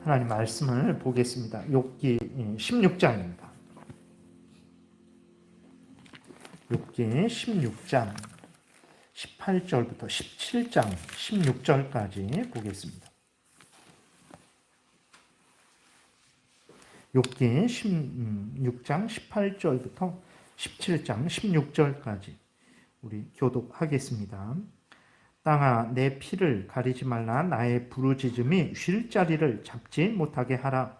하나님 말씀을 보겠습니다. 욥기 16장입니다. 욥기 16장 18절부터 17장 16절까지 보겠습니다. 욥기 16장 18절부터 17장 16절까지 우리 교독하겠습니다. 땅아 내 피를 가리지 말라. 나의 부르짖음이 쉴 자리를 잡지 못하게 하라.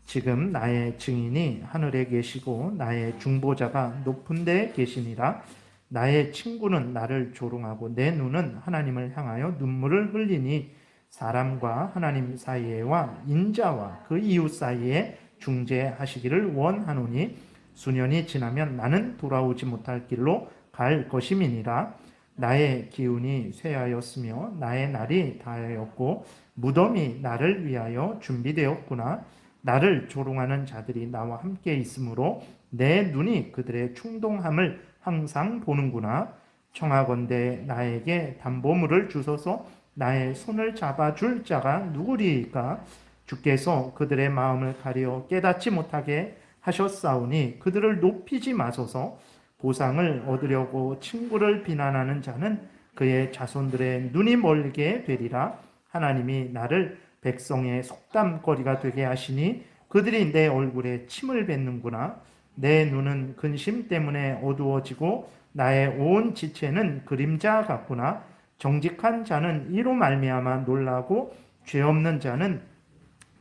지금 나의 증인이 하늘에 계시고 나의 중보자가 높은 데 계시니라. 나의 친구는 나를 조롱하고 내 눈은 하나님을 향하여 눈물을 흘리니 사람과 하나님 사이에와 인자와 그 이웃 사이에 중재하시기를 원하노니 수년이 지나면 나는 돌아오지 못할 길로 갈 것임이니라. 나의 기운이 쇠하였으며 나의 날이 다하였고 무덤이 나를 위하여 준비되었구나. 나를 조롱하는 자들이 나와 함께 있으므로 내 눈이 그들의 충동함을 항상 보는구나. 청하건대 나에게 담보물을 주소서. 나의 손을 잡아줄 자가 누구리이까? 주께서 그들의 마음을 가려 깨닫지 못하게 하셨사오니 그들을 높이지 마소서. 보상을 얻으려고 친구를 비난하는 자는 그의 자손들의 눈이 멀게 되리라. 하나님이 나를 백성의 속담거리가 되게 하시니 그들이 내 얼굴에 침을 뱉는구나. 내 눈은 근심 때문에 어두워지고 나의 온 지체는 그림자 같구나. 정직한 자는 이로 말미암아 놀라고 죄 없는 자는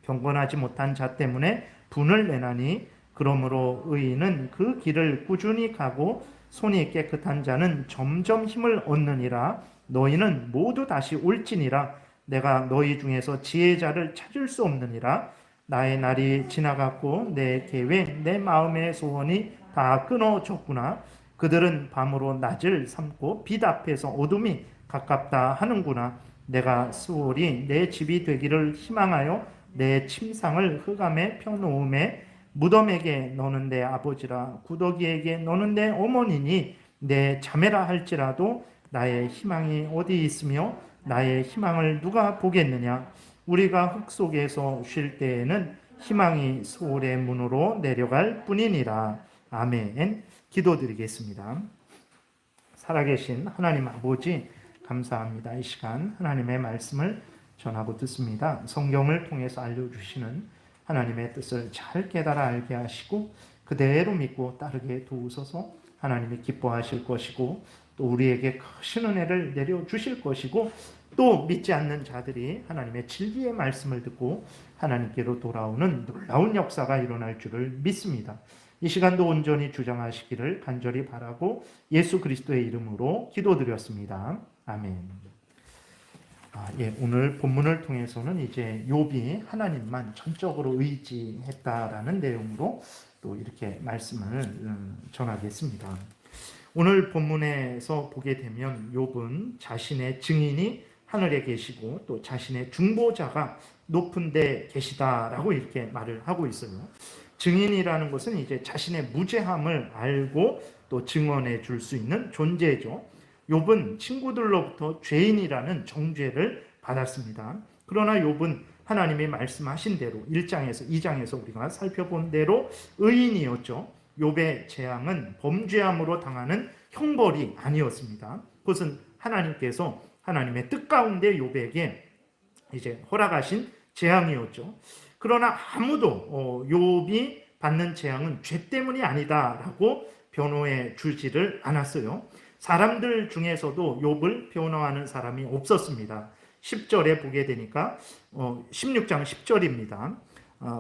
경건하지 못한 자 때문에 분을 내나니 그러므로 의인은 그 길을 꾸준히 가고 손이 깨끗한 자는 점점 힘을 얻느니라. 너희는 모두 다시 올지니라. 내가 너희 중에서 지혜자를 찾을 수 없느니라. 나의 날이 지나갔고 내 계획 내 마음의 소원이 다 끊어졌구나. 그들은 밤으로 낮을 삼고 빛 앞에서 어둠이 가깝다 하는구나. 내가 수월이 내 집이 되기를 희망하여 내 침상을 흑암에 펴놓음에 무덤에게 너는 내 아버지라 구더기에게 너는 내 어머니니 내 자매라 할지라도 나의 희망이 어디 있으며 나의 희망을 누가 보겠느냐. 우리가 흙 속에서 쉴 때에는 희망이 소울의 문으로 내려갈 뿐이니라. 아멘. 기도드리겠습니다. 살아계신 하나님 아버지 감사합니다. 이 시간 하나님의 말씀을 전하고 듣습니다. 성경을 통해서 알려주시는 하나님의 뜻을 잘 깨달아 알게 하시고 그대로 믿고 따르게 도우소서. 하나님이 기뻐하실 것이고 또 우리에게 크신 은혜를 내려주실 것이고 또 믿지 않는 자들이 하나님의 진리의 말씀을 듣고 하나님께로 돌아오는 놀라운 역사가 일어날 줄을 믿습니다. 이 시간도 온전히 주장하시기를 간절히 바라고 예수 그리스도의 이름으로 기도드렸습니다. 아멘. 오늘 본문을 통해서는 이제 욥이 하나님만 전적으로 의지했다라는 내용으로 또 이렇게 말씀을 전하겠습니다. 오늘 본문에서 보게 되면 욥은 자신의 증인이 하늘에 계시고 또 자신의 중보자가 높은 데 계시다라고 이렇게 말을 하고 있어요. 증인이라는 것은 이제 자신의 무죄함을 알고 또 증언해 줄 수 있는 존재죠. 욥은 친구들로부터 죄인이라는 정죄를 받았습니다. 그러나 욥은 하나님이 말씀하신 대로 1장에서 2장에서 우리가 살펴본 대로 의인이었죠. 욥의 재앙은 범죄함으로 당하는 형벌이 아니었습니다. 그것은 하나님께서 하나님의 뜻 가운데 욥에게 이제 허락하신 재앙이었죠. 그러나 아무도 욥이 받는 재앙은 죄 때문이 아니다라고 변호해 주지를 않았어요. 사람들 중에서도 욥을 변호하는 사람이 없었습니다. 10절에 보게 되니까 16장 10절입니다.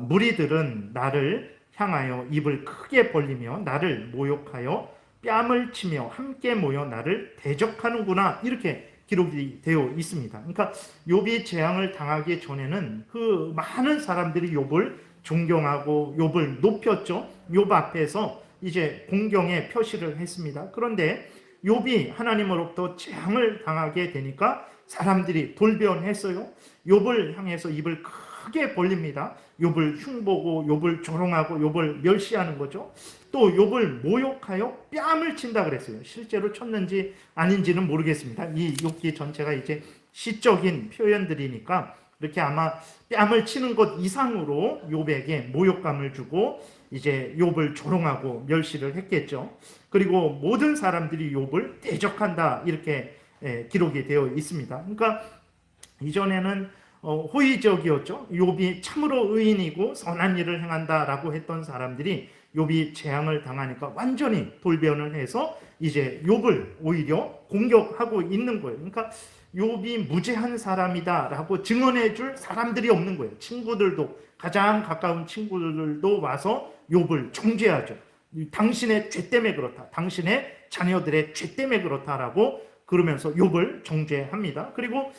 무리들은 나를 향하여 입을 크게 벌리며 나를 모욕하여 뺨을 치며 함께 모여 나를 대적하는구나 이렇게 기록이 되어 있습니다. 그러니까 욥이 재앙을 당하기 전에는 그 많은 사람들이 욥을 존경하고 욥을 높였죠. 욥 앞에서 이제 공경의 표시를 했습니다. 그런데 욥이 하나님으로부터 재앙을 당하게 되니까 사람들이 돌변했어요. 욥을 향해서 입을 크게 벌립니다. 욥을 흉보고 욥을 조롱하고 욥을 멸시하는 거죠. 또 욥을 모욕하여 뺨을 친다 그랬어요. 실제로 쳤는지 아닌지는 모르겠습니다. 이 욥기 전체가 이제 시적인 표현들이니까 그렇게 아마 뺨을 치는 것 이상으로 욥에게 모욕감을 주고 이제 욥을 조롱하고 멸시를 했겠죠. 그리고 모든 사람들이 욥을 대적한다 이렇게 기록이 되어 있습니다. 그러니까 이전에는 호의적이었죠. 욥이 참으로 의인이고 선한 일을 행한다라고 했던 사람들이 욥이 재앙을 당하니까 완전히 돌변을 해서 이제 욥을 오히려 공격하고 있는 거예요. 그러니까 욥이 무죄한 사람이다라고 증언해 줄 사람들이 없는 거예요. 친구들도, 가장 가까운 친구들도 와서 욥을 정죄하죠. 당신의 죄 때문에 그렇다. 당신의 자녀들의 죄 때문에 그렇다라고 그러면서 욥을 정죄합니다. 그리고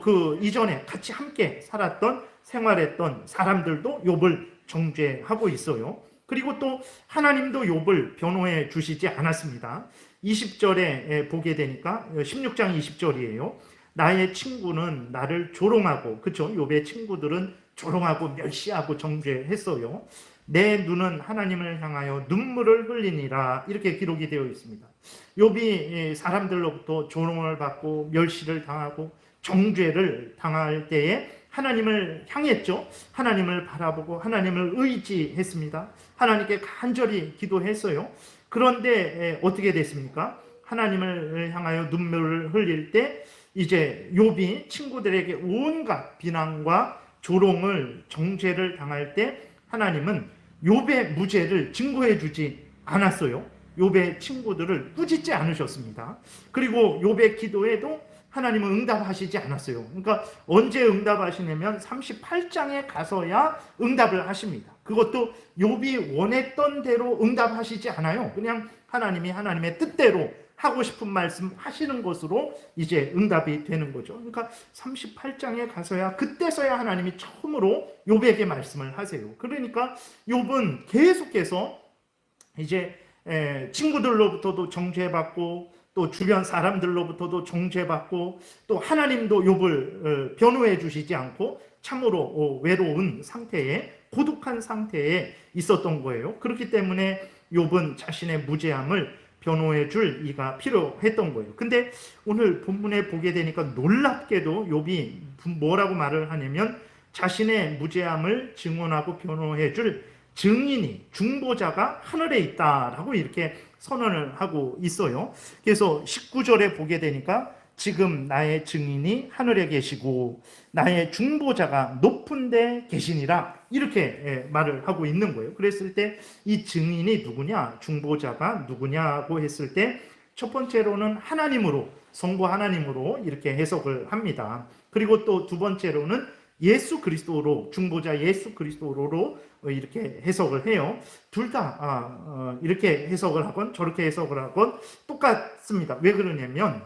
그 이전에 같이 함께 살았던, 생활했던 사람들도 욥을 정죄하고 있어요. 그리고 또 하나님도 욥을 변호해 주시지 않았습니다. 20절에 보게 되니까 16장 20절이에요. 나의 친구는 나를 조롱하고, 그렇죠? 욥의 친구들은 조롱하고 멸시하고 정죄했어요. 내 눈은 하나님을 향하여 눈물을 흘리니라 이렇게 기록이 되어 있습니다. 욥이 사람들로부터 조롱을 받고 멸시를 당하고 정죄를 당할 때에 하나님을 향했죠. 하나님을 바라보고 하나님을 의지했습니다. 하나님께 간절히 기도했어요. 그런데 어떻게 됐습니까? 하나님을 향하여 눈물을 흘릴 때 이제 욥이 친구들에게 온갖 비난과 조롱을, 정죄를 당할 때 하나님은 욥의 무죄를 증거해 주지 않았어요. 욥의 친구들을 꾸짖지 않으셨습니다. 그리고 욥의 기도에도 하나님은 응답하시지 않았어요. 그러니까 언제 응답하시냐면 38장에 가서야 응답을 하십니다. 그것도 욥이 원했던 대로 응답하시지 않아요. 그냥 하나님이 하나님의 뜻대로 하고 싶은 말씀 하시는 것으로 이제 응답이 되는 거죠. 그러니까 38장에 가서야, 그때서야 하나님이 처음으로 욥에게 말씀을 하세요. 그러니까 욥은 계속해서 이제 친구들로부터도 정죄받고 또 주변 사람들로부터도 정죄받고 또 하나님도 욥을 변호해 주시지 않고 참으로 외로운 상태에, 고독한 상태에 있었던 거예요. 그렇기 때문에 욥은 자신의 무죄함을 변호해 줄 이가 필요했던 거예요. 근데 오늘 본문에 보게 되니까 놀랍게도 욥이 뭐라고 말을 하냐면 자신의 무죄함을 증언하고 변호해 줄 증인이, 중보자가 하늘에 있다라고 이렇게 선언을 하고 있어요. 그래서 19절에 보게 되니까 지금 나의 증인이 하늘에 계시고 나의 중보자가 높은 데 계시니라 이렇게 말을 하고 있는 거예요. 그랬을 때 이 증인이 누구냐, 중보자가 누구냐고 했을 때 첫 번째로는 하나님으로, 성부 하나님으로 이렇게 해석을 합니다. 그리고 또 두 번째로는 예수 그리스도로, 중보자 예수 그리스도로 이렇게 해석을 해요. 둘 다 이렇게 해석을 하건 저렇게 해석을 하건 똑같습니다. 왜 그러냐면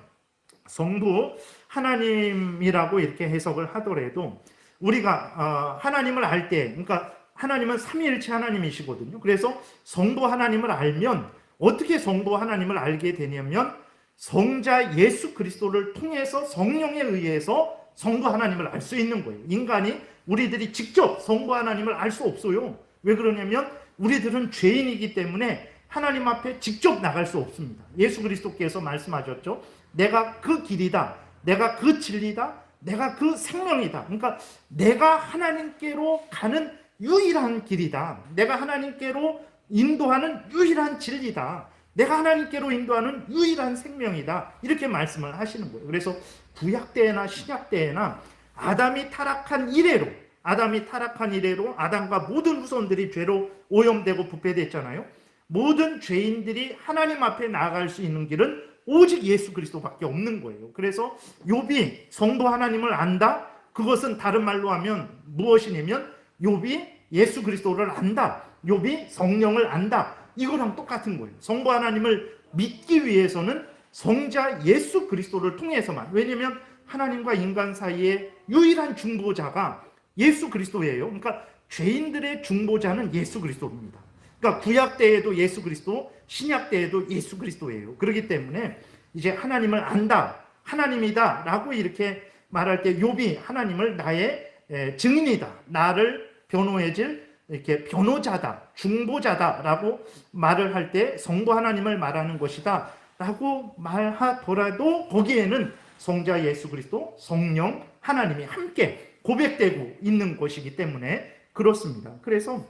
성부 하나님이라고 이렇게 해석을 하더라도 우리가 하나님을 알 때, 그러니까 하나님은 삼위일체 하나님이시거든요. 그래서 성부 하나님을 알면 어떻게 성부 하나님을 알게 되냐면 성자 예수 그리스도를 통해서 성령에 의해서 성부 하나님을 알 수 있는 거예요. 인간이, 우리들이 직접 성부 하나님을 알 수 없어요. 왜 그러냐면 우리들은 죄인이기 때문에 하나님 앞에 직접 나갈 수 없습니다. 예수 그리스도께서 말씀하셨죠. 내가 그 길이다, 내가 그 진리다, 내가 그 생명이다. 그러니까 내가 하나님께로 가는 유일한 길이다, 내가 하나님께로 인도하는 유일한 진리다, 내가 하나님께로 인도하는 유일한 생명이다, 이렇게 말씀을 하시는 거예요. 그래서 구약 때나 신약 때나 아담이 타락한 이래로 아담과 모든 후손들이 죄로 오염되고 부패됐잖아요. 모든 죄인들이 하나님 앞에 나아갈 수 있는 길은 오직 예수 그리스도밖에 없는 거예요. 그래서 욥이 성부 하나님을 안다, 그것은 다른 말로 하면 무엇이냐면 욥이 예수 그리스도를 안다, 욥이 성령을 안다, 이거랑 똑같은 거예요. 성부 하나님을 믿기 위해서는 성자 예수 그리스도를 통해서만, 왜냐하면 하나님과 인간 사이에 유일한 중보자가 예수 그리스도예요. 그러니까 죄인들의 중보자는 예수 그리스도입니다. 그러니까 구약 때에도 예수 그리스도, 신약 때에도 예수 그리스도예요. 그렇기 때문에 이제 하나님을 안다, 하나님이다 라고 이렇게 말할 때 욥이 하나님을 나의 증인이다, 나를 변호해줄 이렇게 변호자다, 중보자다 라고 말을 할 때 성부 하나님을 말하는 것이다 라고 말하더라도 거기에는 성자 예수 그리스도, 성령 하나님이 함께 고백되고 있는 것이기 때문에 그렇습니다. 그래서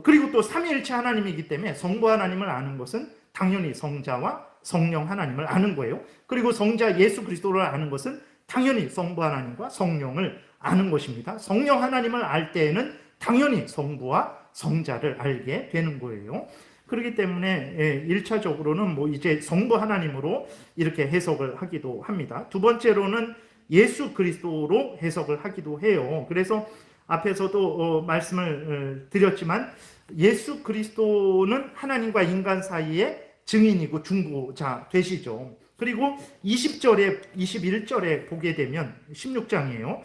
그리고 또 삼위일체 하나님이기 때문에 성부 하나님을 아는 것은 당연히 성자와 성령 하나님을 아는 거예요. 그리고 성자 예수 그리스도를 아는 것은 당연히 성부 하나님과 성령을 아는 것입니다. 성령 하나님을 알 때에는 당연히 성부와 성자를 알게 되는 거예요. 그렇기 때문에 1차적으로는 뭐 이제 성부 하나님으로 이렇게 해석을 하기도 합니다. 두 번째로는 예수 그리스도로 해석을 하기도 해요. 그래서 앞에서도 말씀을 드렸지만 예수 그리스도는 하나님과 인간 사이의 증인이고 중보자 되시죠. 그리고 20절에 21절에 보게 되면 16장이에요.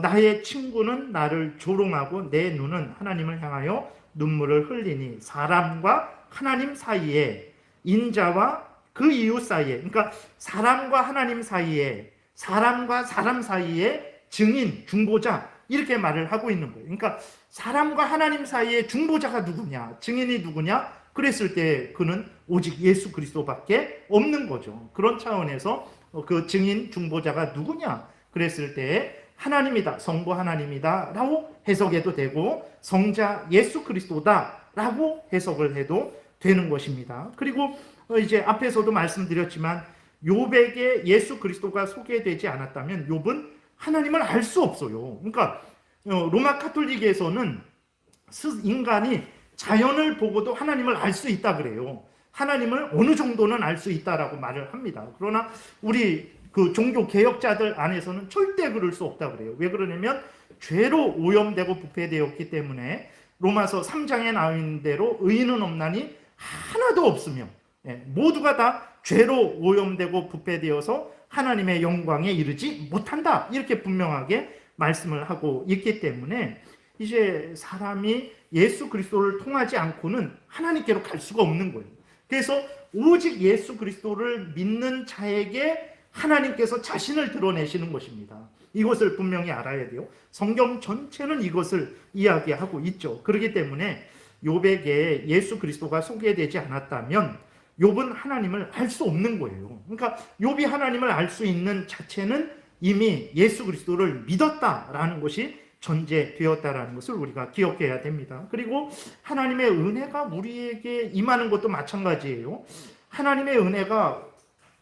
나의 친구는 나를 조롱하고 내 눈은 하나님을 향하여 눈물을 흘리니 사람과 하나님 사이에 인자와 그 이웃 사이에, 그러니까 사람과 하나님 사이에, 사람과 사람 사이에 증인, 중보자 이렇게 말을 하고 있는 거예요. 그러니까 사람과 하나님 사이에 중보자가 누구냐, 증인이 누구냐 그랬을 때 그는 오직 예수 그리스도밖에 없는 거죠. 그런 차원에서 그 증인, 중보자가 누구냐 그랬을 때 하나님이다, 성부 하나님이다 라고 해석해도 되고 성자 예수 그리스도다 라고 해석을 해도 되는 것입니다. 그리고 이제 앞에서도 말씀드렸지만 욥에게 예수 그리스도가 소개되지 않았다면 욥은 하나님을 알 수 없어요. 그러니까 로마 카톨릭에서는 인간이 자연을 보고도 하나님을 알 수 있다 그래요. 하나님을 어느 정도는 알 수 있다라고 말을 합니다. 그러나 우리 그 종교 개혁자들 안에서는 절대 그럴 수 없다 그래요. 왜 그러냐면 죄로 오염되고 부패되었기 때문에 로마서 3장에 나온 대로 의인은 없나니 하나도 없으며 모두가 다 죄로 오염되고 부패되어서 하나님의 영광에 이르지 못한다. 이렇게 분명하게 말씀을 하고 있기 때문에 이제 사람이 예수 그리스도를 통하지 않고는 하나님께로 갈 수가 없는 거예요. 그래서 오직 예수 그리스도를 믿는 자에게 하나님께서 자신을 드러내시는 것입니다. 이것을 분명히 알아야 돼요. 성경 전체는 이것을 이야기하고 있죠. 그렇기 때문에 욥에게 예수 그리스도가 소개되지 않았다면 욥은 하나님을 알 수 없는 거예요. 그러니까 욥이 하나님을 알 수 있는 자체는 이미 예수 그리스도를 믿었다라는 것이 전제되었다라는 것을 우리가 기억해야 됩니다. 그리고 하나님의 은혜가 우리에게 임하는 것도 마찬가지예요. 하나님의 은혜가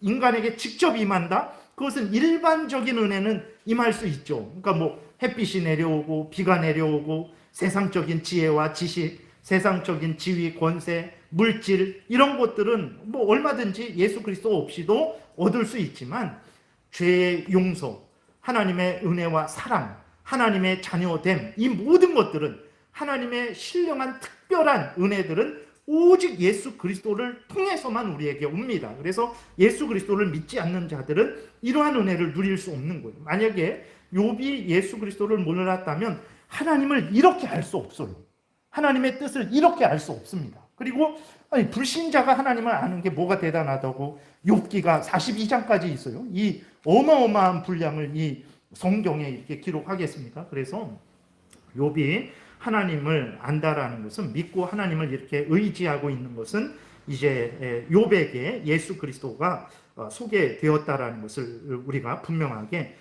인간에게 직접 임한다? 그것은 일반적인 은혜는 임할 수 있죠. 그러니까 뭐 햇빛이 내려오고 비가 내려오고 세상적인 지혜와 지식, 세상적인 지위, 권세, 물질 이런 것들은 뭐 얼마든지 예수 그리스도 없이도 얻을 수 있지만 죄의 용서, 하나님의 은혜와 사랑, 하나님의 자녀됨 이 모든 것들은 하나님의 신령한 특별한 은혜들은 오직 예수 그리스도를 통해서만 우리에게 옵니다. 그래서 예수 그리스도를 믿지 않는 자들은 이러한 은혜를 누릴 수 없는 거예요. 만약에 욥이 예수 그리스도를 몰랐다면 하나님을 이렇게 알 수 없어요. 하나님의 뜻을 이렇게 알 수 없습니다. 그리고 불신자가 하나님을 아는 게 뭐가 대단하다고 욥기가 42장까지 있어요. 이 어마어마한 분량을 이 성경에 이렇게 기록하겠습니다. 그래서 욥이 하나님을 안다라는 것은 믿고 하나님을 이렇게 의지하고 있는 것은 이제 욥에게 예수 그리스도가 소개되었다라는 것을 우리가 분명하게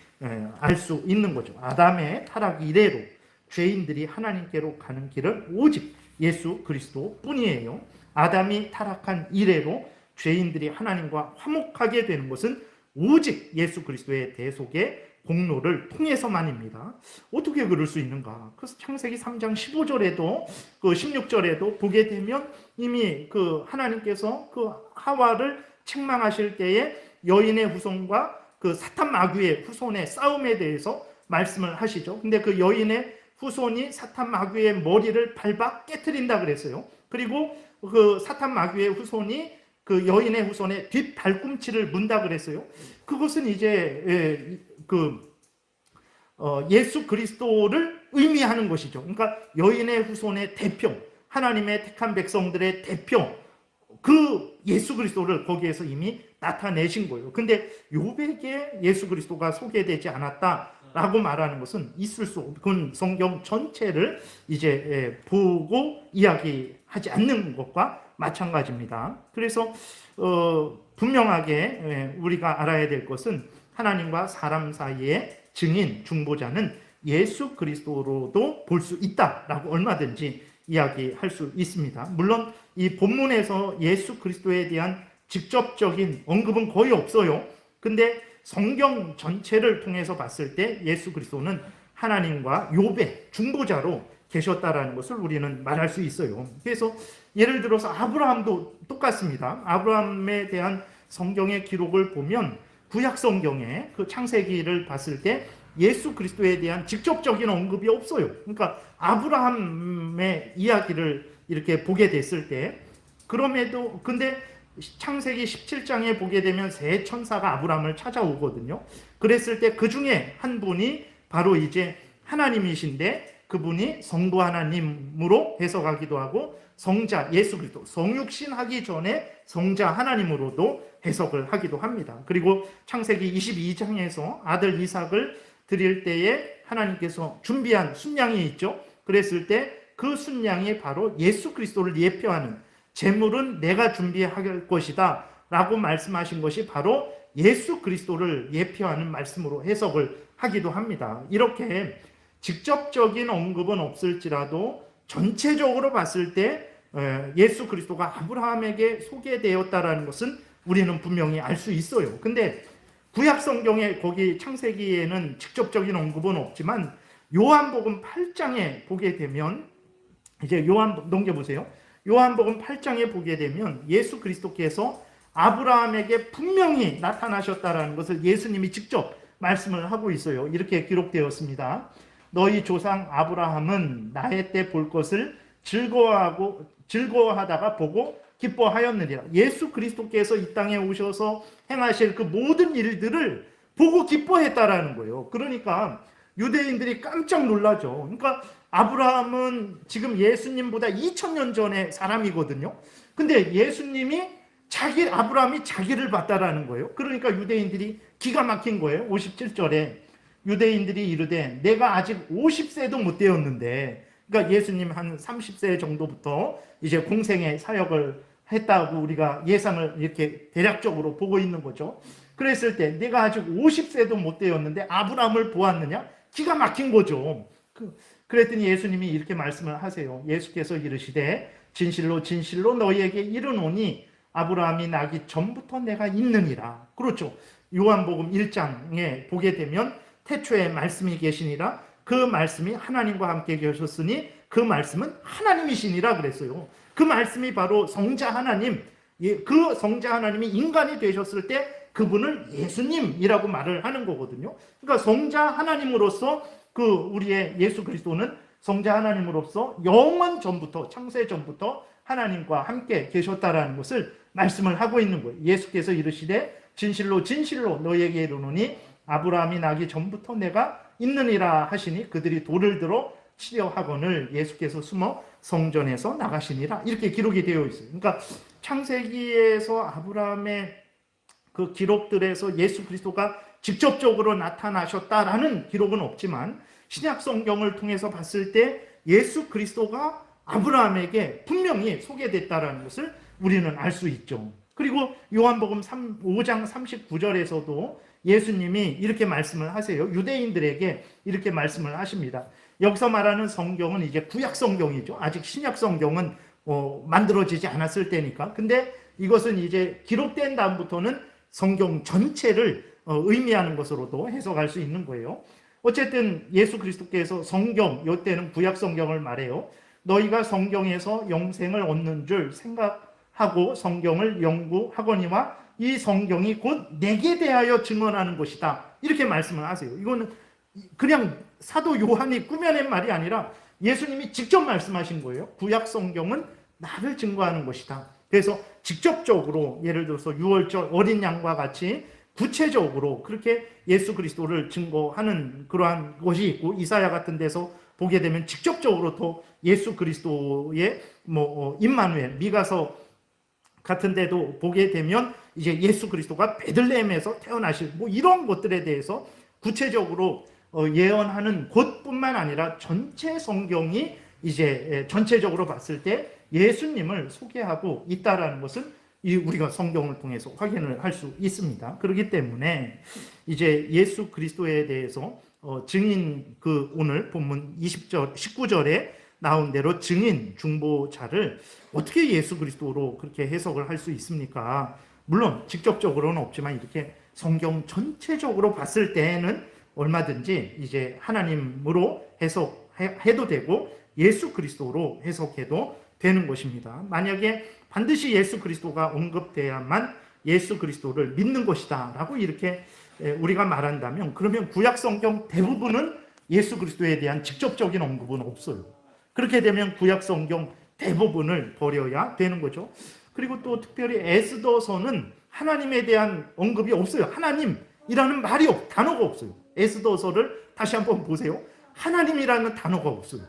알 수 있는 거죠. 아담의 타락 이래로 죄인들이 하나님께로 가는 길은 오직 예수 그리스도 뿐이에요. 아담이 타락한 이래로 죄인들이 하나님과 화목하게 되는 것은 오직 예수 그리스도의 대속의 공로를 통해서만입니다. 어떻게 그럴 수 있는가? 그래서 창세기 3장 15절에도 그 16절에도 보게 되면 이미 그 하나님께서 그 하와를 책망하실 때에 여인의 후손과 그 사탄 마귀의 후손의 싸움에 대해서 말씀을 하시죠. 근데 그 여인의 후손이 사탄 마귀의 머리를 밟아 깨트린다 그랬어요. 그리고 그 사탄 마귀의 후손이 그 여인의 후손의 뒷 발꿈치를 문다 그랬어요. 그것은 이제 예수 그리스도를 의미하는 것이죠. 그러니까 여인의 후손의 대표, 하나님의 택한 백성들의 대표, 그 예수 그리스도를 거기에서 이미 나타내신 거예요. 근데 욥에게 예수 그리스도가 소개되지 않았다라고 말하는 것은 있을 수 없고 성경 전체를 이제 보고 이야기하지 않는 것과 마찬가지입니다. 그래서 분명하게 우리가 알아야 될 것은 하나님과 사람 사이에 증인, 중보자는 예수 그리스도로도 볼 수 있다라고 얼마든지 이야기할 수 있습니다. 물론 이 본문에서 예수 그리스도에 대한 직접적인 언급은 거의 없어요. 근데 성경 전체를 통해서 봤을 때 예수 그리스도는 하나님과 욥의 중보자로 계셨다라는 것을 우리는 말할 수 있어요. 그래서 예를 들어서 아브라함도 똑같습니다. 아브라함에 대한 성경의 기록을 보면 구약 성경의 그 창세기를 봤을 때 예수 그리스도에 대한 직접적인 언급이 없어요. 그러니까 아브라함의 이야기를 이렇게 보게 됐을 때 그럼에도 근데 창세기 17장에 보게 되면 세 천사가 아브라함을 찾아오거든요. 그랬을 때 그 중에 한 분이 바로 이제 하나님이신데 그분이 성부 하나님으로 해석하기도 하고 성자 예수 그리스도 성육신 하기 전에 성자 하나님으로도 해석을 하기도 합니다. 그리고 창세기 22장에서 아들 이삭을 드릴 때에 하나님께서 준비한 순양이 있죠. 그랬을 때 그 순양이 바로 예수 그리스도를 예표하는 제물은 내가 준비할 것이다 라고 말씀하신 것이 바로 예수 그리스도를 예표하는 말씀으로 해석을 하기도 합니다. 이렇게 직접적인 언급은 없을지라도 전체적으로 봤을 때 예수 그리스도가 아브라함에게 소개되었다라는 것은 우리는 분명히 알 수 있어요. 근데 구약 성경에 거기 창세기에는 직접적인 언급은 없지만 요한복음 8장에 보게 되면 이제 넘겨보세요. 요한복음 8장에 보게 되면 예수 그리스도께서 아브라함에게 분명히 나타나셨다라는 것을 예수님이 직접 말씀을 하고 있어요. 이렇게 기록되었습니다. 너희 조상 아브라함은 나의 때 볼 것을 즐거워하다가 보고 기뻐하였느니라. 예수 그리스도께서 이 땅에 오셔서 행하실 그 모든 일들을 보고 기뻐했다라는 거예요. 그러니까 유대인들이 깜짝 놀라죠. 그러니까 아브라함은 지금 예수님보다 2000년 전의 사람이거든요. 근데 예수님이 아브라함이 자기를 봤다라는 거예요. 그러니까 유대인들이 기가 막힌 거예요. 57절에 유대인들이 이르되 내가 아직 50세도 못 되었는데, 그러니까 예수님 한 30세 정도부터 이제 공생의 사역을 했다고 우리가 예상을 이렇게 대략적으로 보고 있는 거죠. 그랬을 때 내가 아직 50세도 못 되었는데 아브라함을 보았느냐? 기가 막힌 거죠. 그랬더니 예수님이 이렇게 말씀을 하세요. 예수께서 이르시되 진실로 진실로 너희에게 이르노니 아브라함이 나기 전부터 내가 있느니라. 그렇죠. 요한복음 1장에 보게 되면 태초에 말씀이 계시니라. 그 말씀이 하나님과 함께 계셨으니 그 말씀은 하나님이시니라 그랬어요. 그 말씀이 바로 성자 하나님, 그 성자 하나님이 인간이 되셨을 때 그분을 예수님이라고 말을 하는 거거든요. 그러니까 성자 하나님으로서 우리의 예수 그리스도는 성자 하나님으로서 영원 전부터, 창세 전부터 하나님과 함께 계셨다라는 것을 말씀을 하고 있는 거예요. 예수께서 이르시되 진실로 진실로 너희에게 이르노니 아브라함이 나기 전부터 내가 있느니라 하시니 그들이 돌을 들어 치려 하거늘 예수께서 숨어 성전에서 나가시니라. 이렇게 기록이 되어 있어요. 그러니까 창세기에서 아브라함의 그 기록들에서 예수 그리스도가 직접적으로 나타나셨다라는 기록은 없지만 신약 성경을 통해서 봤을 때 예수 그리스도가 아브라함에게 분명히 소개됐다라는 것을 우리는 알 수 있죠. 그리고 요한복음 5장 39절에서도 예수님이 이렇게 말씀을 하세요. 유대인들에게 이렇게 말씀을 하십니다. 여기서 말하는 성경은 이제 구약 성경이죠. 아직 신약 성경은 만들어지지 않았을 때니까. 근데 이것은 이제 기록된 다음부터는 성경 전체를 의미하는 것으로도 해석할 수 있는 거예요. 어쨌든 예수 그리스도께서 성경, 이때는 구약 성경을 말해요. 너희가 성경에서 영생을 얻는 줄 생각하고 성경을 연구하거니와 이 성경이 곧 내게 대하여 증언하는 것이다. 이렇게 말씀을 하세요. 이거는 그냥 사도 요한이 꾸며낸 말이 아니라 예수님이 직접 말씀하신 거예요. 구약 성경은 나를 증거하는 것이다. 그래서 직접적으로 예를 들어서 유월절 어린 양과 같이 구체적으로 그렇게 예수 그리스도를 증거하는 그러한 것이 있고, 이사야 같은 데서 보게 되면 직접적으로 또 예수 그리스도의 임마누엘, 미가서 같은 데도 보게 되면 이제 예수 그리스도가 베들레헴에서 태어나실 이런 것들에 대해서 구체적으로 예언하는 것뿐만 아니라 전체 성경이 이제 전체적으로 봤을 때 예수님을 소개하고 있다라는 것은 우리가 성경을 통해서 확인을 할 수 있습니다. 그렇기 때문에 이제 예수 그리스도에 대해서 증인 오늘 본문 20절 19절에 나온 대로 증인 중보자를 어떻게 예수 그리스도로 그렇게 해석을 할 수 있습니까? 물론 직접적으로는 없지만 이렇게 성경 전체적으로 봤을 때에는 얼마든지 이제 하나님으로 해석해도 되고 예수 그리스도로 해석해도 되는 것입니다. 만약에 반드시 예수 그리스도가 언급돼야만 예수 그리스도를 믿는 것이다 라고 이렇게 우리가 말한다면, 그러면 구약 성경 대부분은 예수 그리스도에 대한 직접적인 언급은 없어요. 그렇게 되면 구약 성경 대부분을 버려야 되는 거죠. 그리고 또 특별히 에스더서는 하나님에 대한 언급이 없어요. 하나님이라는 단어가 없어요. 에스더서를 다시 한번 보세요. 하나님이라는 단어가 없어요.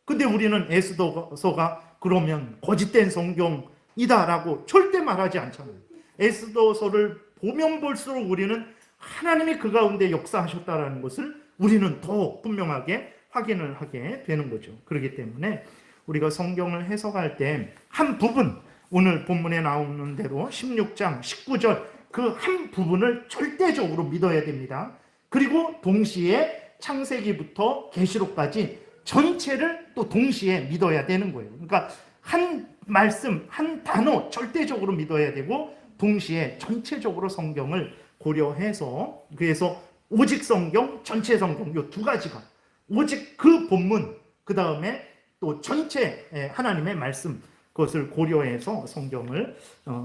근데 우리는 에스더서가 그러면 거짓된 성경이다라고 절대 말하지 않잖아요. 에스더서를 보면 볼수록 우리는 하나님이 그 가운데 역사하셨다라는 것을 우리는 더 분명하게 확인을 하게 되는 거죠. 그렇기 때문에 우리가 성경을 해석할 때 한 부분, 오늘 본문에 나오는 대로 16장 19절 그 한 부분을 절대적으로 믿어야 됩니다. 그리고 동시에 창세기부터 계시록까지 전체를 또 동시에 믿어야 되는 거예요. 그러니까 한 말씀, 한 단어 절대적으로 믿어야 되고 동시에 전체적으로 성경을 고려해서, 그래서 오직 성경, 전체 성경 이 두 가지가 오직 그 본문, 그 다음에 또 전체 하나님의 말씀, 그것을 고려해서 성경을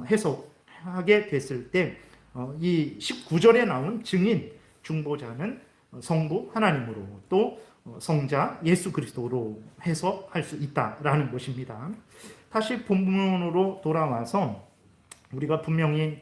해석하게 됐을 때 이 19절에 나온 증인, 중보자는 성부 하나님으로 또 성자 예수 그리스도로 해석할 수 있다라는 것입니다. 다시 본문으로 돌아와서 우리가 분명히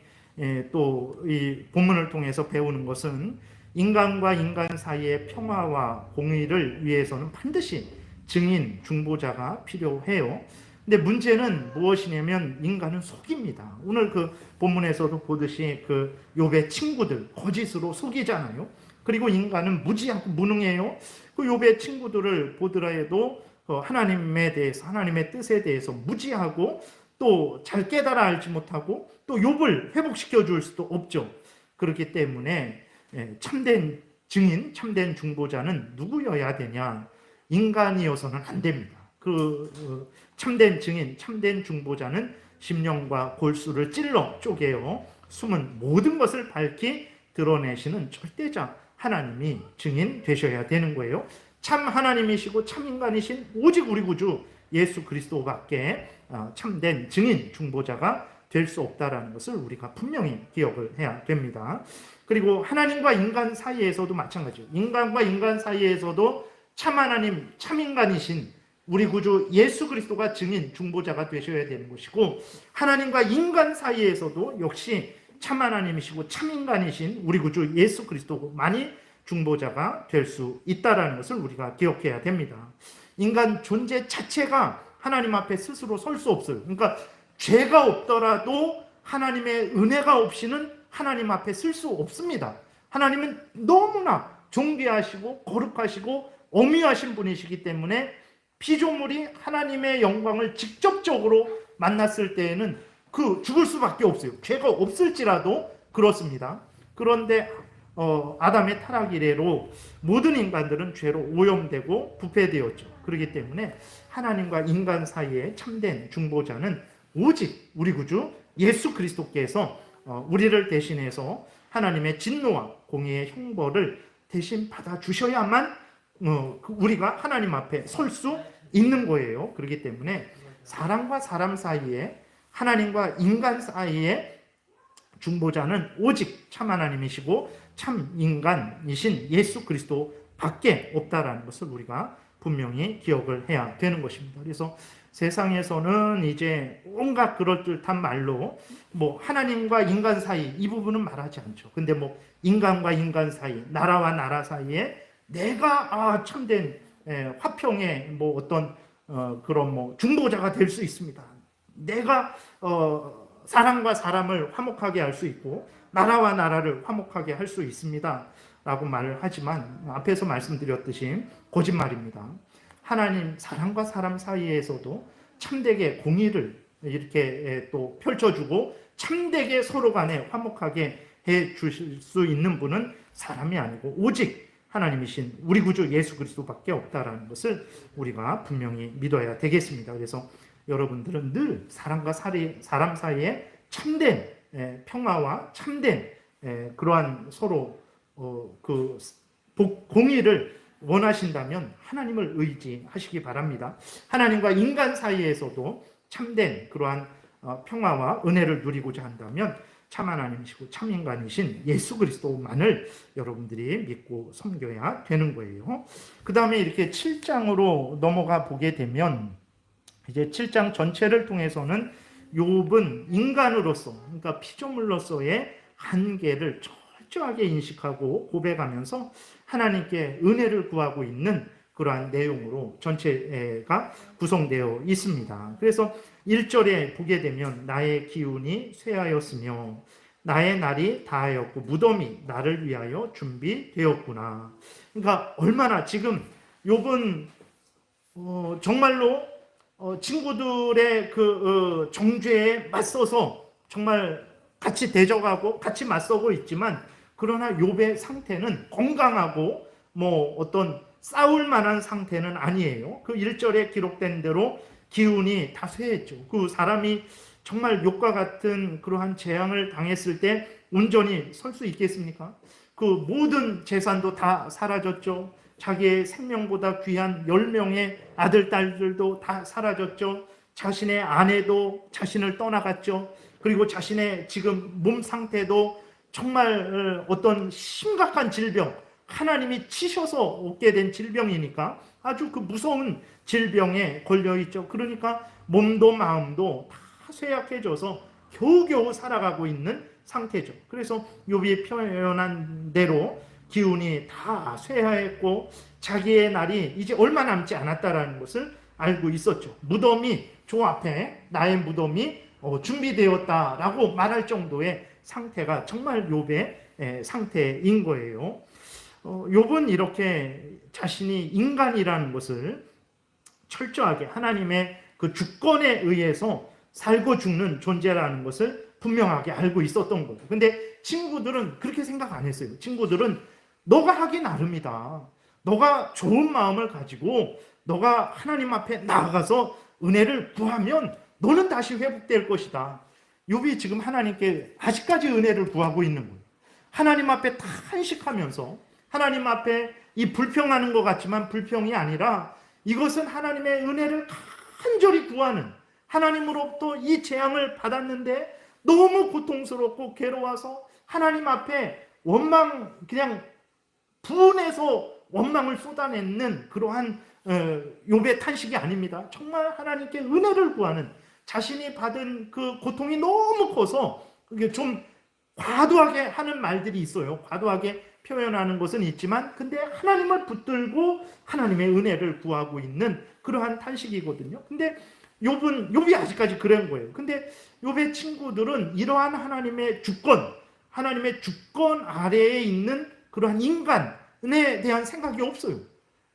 또 이 본문을 통해서 배우는 것은 인간과 인간 사이의 평화와 공의를 위해서는 반드시 증인, 중보자가 필요해요. 근데 문제는 무엇이냐면 인간은 속입니다. 오늘 그 본문에서도 보듯이 그 욥의 친구들 거짓으로 속이잖아요. 그리고 인간은 무지하고 무능해요. 그 욥의 친구들을 보더라도 하나님에 대해서, 하나님의 뜻에 대해서 무지하고 또 잘 깨달아 알지 못하고 또 욥을 회복시켜 줄 수도 없죠. 그렇기 때문에 참된 증인, 참된 중보자는 누구여야 되냐? 인간이어서는 안 됩니다. 참된 증인, 참된 중보자는 심령과 골수를 찔러 쪼개어 숨은 모든 것을 밝히 드러내시는 절대자 하나님이 증인 되셔야 되는 거예요. 참 하나님이시고 참 인간이신 오직 우리 구주 예수 그리스도밖에 참된 증인, 중보자가 될 수 없다라는 것을 우리가 분명히 기억을 해야 됩니다. 그리고 하나님과 인간 사이에서도 마찬가지예요. 인간과 인간 사이에서도 참 하나님, 참 인간이신 우리 구주 예수 그리스도가 증인, 중보자가 되셔야 되는 것이고, 하나님과 인간 사이에서도 역시 참 하나님이시고 참 인간이신 우리 구주 예수 그리스도만이 중보자가 될 수 있다는 것을 우리가 기억해야 됩니다. 인간 존재 자체가 하나님 앞에 스스로 설 수 없어요. 그러니까 죄가 없더라도 하나님의 은혜가 없이는 하나님 앞에 설 수 없습니다. 하나님은 너무나 존귀하시고 거룩하시고 엄위하신 분이시기 때문에 피조물이 하나님의 영광을 직접적으로 만났을 때에는 죽을 수밖에 없어요. 죄가 없을지라도 그렇습니다. 그런데 아담의 타락 이래로 모든 인간들은 죄로 오염되고 부패되었죠. 그렇기 때문에 하나님과 인간 사이에 참된 중보자는 오직 우리 구주 예수 그리스도께서 우리를 대신해서 하나님의 진노와 공의의 형벌을 대신 받아 주셔야만 우리가 하나님 앞에 설 수 있는 거예요. 그렇기 때문에 사람과 사람 사이에, 하나님과 인간 사이에 중보자는 오직 참 하나님이시고 참 인간이신 예수 그리스도밖에 없다라는 것을 우리가 분명히 기억을 해야 되는 것입니다. 그래서 세상에서는 이제 온갖 그럴듯한 말로 하나님과 인간 사이 이 부분은 말하지 않죠. 근데 인간과 인간 사이, 나라와 나라 사이에 내가 참된 화평의 어떤 그런 중보자가 될 수 있습니다. 내가 사람과 사람을 화목하게 할 수 있고 나라와 나라를 화목하게 할 수 있습니다 라고 말을 하지만 앞에서 말씀드렸듯이 거짓말입니다. 하나님, 사람과 사람 사이에서도 참되게 공의를 이렇게 또 펼쳐주고 참되게 서로 간에 화목하게 해 주실 수 있는 분은 사람이 아니고 오직 하나님이신 우리 구주 예수 그리스도밖에 없다라는 것을 우리가 분명히 믿어야 되겠습니다. 그래서 여러분들은 늘 사람과 사람 사이에 참된 평화와 참된 그러한 서로 공의를 원하신다면 하나님을 의지하시기 바랍니다. 하나님과 인간 사이에서도 참된 그러한 평화와 은혜를 누리고자 한다면 참 하나님이시고 참 인간이신 예수 그리스도만을 여러분들이 믿고 섬겨야 되는 거예요. 그 다음에 이렇게 7장으로 넘어가 보게 되면 이제 7장 전체를 통해서는 욥은 인간으로서, 그러니까 피조물로서의 한계를 철저하게 인식하고 고백하면서 하나님께 은혜를 구하고 있는 그러한 내용으로 전체가 구성되어 있습니다. 그래서 1절에 보게 되면 나의 기운이 쇠하였으며 나의 날이 다하였고 무덤이 나를 위하여 준비되었구나. 그러니까 얼마나 지금 욥은 정말로 친구들의 그 정죄에 맞서서 정말 같이 대적하고 같이 맞서고 있지만 그러나 욥의 상태는 건강하고 뭐 어떤 싸울 만한 상태는 아니에요. 그 1절에 기록된 대로 기운이 다 쇠했죠. 그 사람이 정말 욥과 같은 그러한 재앙을 당했을 때 온전히 설 수 있겠습니까? 그 모든 재산도 다 사라졌죠. 자기의 생명보다 귀한 10명의 아들, 딸들도 다 사라졌죠. 자신의 아내도 자신을 떠나갔죠. 그리고 자신의 지금 몸 상태도 정말 어떤 심각한 질병, 하나님이 치셔서 얻게 된 질병이니까 아주 그 무서운 질병에 걸려있죠. 그러니까 몸도 마음도 다 쇠약해져서 겨우겨우 살아가고 있는 상태죠. 그래서 욥이 표현한 대로 기운이 다 쇠하였고 자기의 날이 이제 얼마 남지 않았다라는 것을 알고 있었죠. 무덤이 저 앞에 나의 무덤이 준비되었다라고 말할 정도의 상태가 정말 욥의 상태인 거예요. 욥은 이렇게 자신이 인간이라는 것을 철저하게 하나님의 그 주권에 의해서 살고 죽는 존재라는 것을 분명하게 알고 있었던 거예요. 근데 친구들은 그렇게 생각 안 했어요. 친구들은 너가 하기 나름이다. 너가 좋은 마음을 가지고 너가 하나님 앞에 나아가서 은혜를 구하면 너는 다시 회복될 것이다. 욥이 지금 하나님께 아직까지 은혜를 구하고 있는 거예요. 하나님 앞에 탄식하면서 하나님 앞에 이 불평하는 것 같지만 불평이 아니라 이것은 하나님의 은혜를 간절히 구하는, 하나님으로부터 이 재앙을 받았는데 너무 고통스럽고 괴로워서 하나님 앞에 그냥 분해서 원망을 쏟아내는 그러한 욥의 탄식이 아닙니다. 정말 하나님께 은혜를 구하는, 자신이 받은 그 고통이 너무 커서 그게 좀 과도하게 하는 말들이 있어요. 과도하게 표현하는 것은 있지만 근데 하나님을 붙들고 하나님의 은혜를 구하고 있는 그러한 탄식이거든요. 근데 욥이 아직까지 그런 거예요. 근데 욥의 친구들은 이러한 하나님의 주권 아래에 있는 그러한 인간에 대한 생각이 없어요.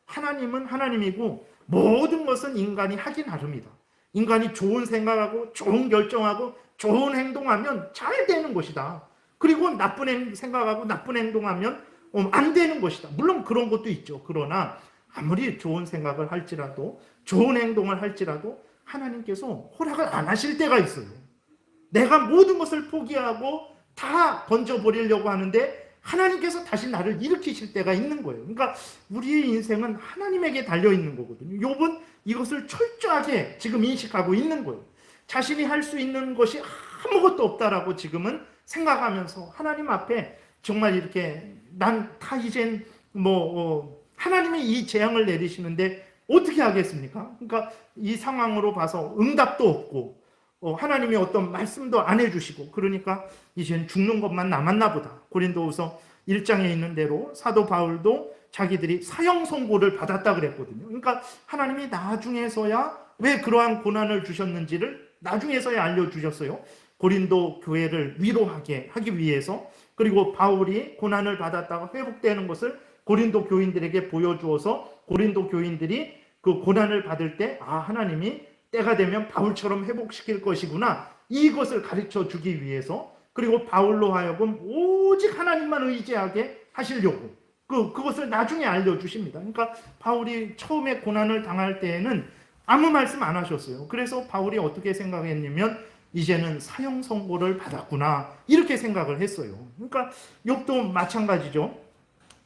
하나님은 하나님이고 모든 것은 인간이 하기 나름이다. 인간이 좋은 생각하고 좋은 결정하고 좋은 행동하면 잘 되는 것이다. 그리고 나쁜 생각하고 나쁜 행동하면 안 되는 것이다. 물론 그런 것도 있죠. 그러나 아무리 좋은 생각을 할지라도 좋은 행동을 할지라도 하나님께서 허락을 안 하실 때가 있어요. 내가 모든 것을 포기하고 다 던져버리려고 하는데 하나님께서 다시 나를 일으키실 때가 있는 거예요. 그러니까 우리의 인생은 하나님에게 달려있는 거거든요. 욥은 이것을 철저하게 지금 인식하고 있는 거예요. 자신이 할 수 있는 것이 아무것도 없다라고 지금은 생각하면서 하나님 앞에 정말 이렇게 난 다 이젠 하나님이 이 재앙을 내리시는데 어떻게 하겠습니까? 그러니까 이 상황으로 봐서 응답도 없고 하나님이 어떤 말씀도 안 해주시고 그러니까 이젠 죽는 것만 남았나 보다. 고린도후서 1장에 있는 대로 사도 바울도 자기들이 사형 선고를 받았다 그랬거든요. 그러니까 하나님이 나중에서야 왜 그러한 고난을 주셨는지를 나중에서야 알려주셨어요. 고린도 교회를 위로하게 하기 위해서. 그리고 바울이 고난을 받았다가 회복되는 것을 고린도 교인들에게 보여주어서 고린도 교인들이 그 고난을 받을 때 하나님이 때가 되면 바울처럼 회복시킬 것이구나, 이것을 가르쳐 주기 위해서, 그리고 바울로 하여금 오직 하나님만 의지하게 하시려고, 그것을 나중에 알려주십니다. 그러니까 바울이 처음에 고난을 당할 때에는 아무 말씀 안 하셨어요. 그래서 바울이 어떻게 생각했냐면 이제는 사형 선고를 받았구나 이렇게 생각을 했어요. 그러니까 욥도 마찬가지죠.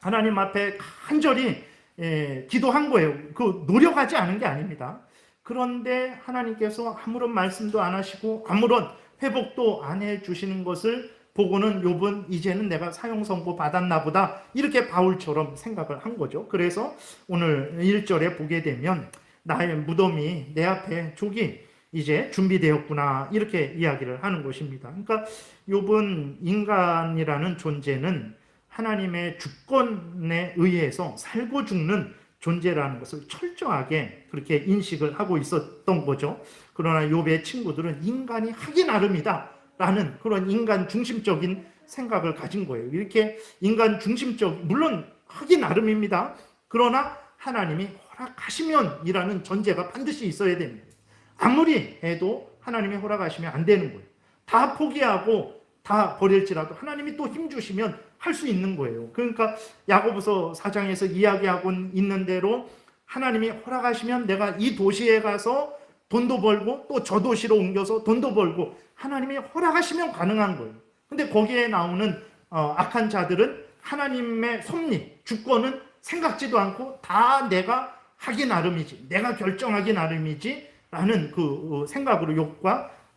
하나님 앞에 간절히 기도한 거예요. 노력하지 않은 게 아닙니다. 그런데 하나님께서 아무런 말씀도 안 하시고 아무런 회복도 안 해주시는 것을 보고는 욥은 이제는 내가 사형 선고 받았나 보다 이렇게 바울처럼 생각을 한 거죠. 그래서 오늘 1절에 보게 되면 나의 무덤이 내 앞에 족이 이제 준비되었구나 이렇게 이야기를 하는 것입니다. 그러니까 욥은 인간이라는 존재는 하나님의 주권에 의해서 살고 죽는 존재라는 것을 철저하게 그렇게 인식을 하고 있었던 거죠. 그러나 욥의 친구들은 인간이 하기 나름이다 라는 그런 인간 중심적인 생각을 가진 거예요. 이렇게 인간 중심적, 물론 하기 나름입니다. 그러나 하나님이 허락하시면 이라는 전제가 반드시 있어야 됩니다. 아무리 해도 하나님이 허락하시면 안 되는 거예요. 다 포기하고 다 버릴지라도 하나님이 또 힘주시면 할 수 있는 거예요. 그러니까 야고보서 4장에서 이야기하고 있는 대로 하나님이 허락하시면 내가 이 도시에 가서 돈도 벌고 또 저 도시로 옮겨서 돈도 벌고 하나님이 허락하시면 가능한 거예요. 근데 거기에 나오는 악한 자들은 하나님의 섭리, 주권은 생각지도 않고 다 내가 하기 나름이지, 내가 결정하기 나름이지 라는 그 생각으로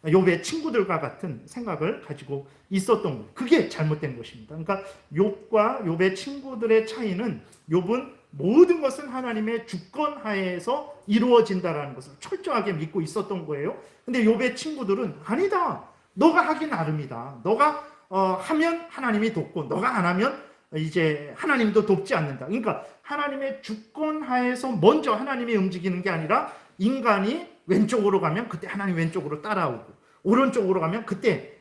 욥의 친구들과 같은 생각을 가지고 있었던 거예요. 그게 잘못된 것입니다. 그러니까 욥과 욥의 친구들의 차이는 욥은 모든 것은 하나님의 주권 하에서 이루어진다라는 것을 철저하게 믿고 있었던 거예요. 근데 욥의 친구들은 아니다. 너가 하기 나름이다. 너가 하면 하나님이 돕고 너가 안 하면 이제 하나님도 돕지 않는다. 그러니까 하나님의 주권 하에서 먼저 하나님이 움직이는 게 아니라 인간이 왼쪽으로 가면 그때 하나님 왼쪽으로 따라오고 오른쪽으로 가면 그때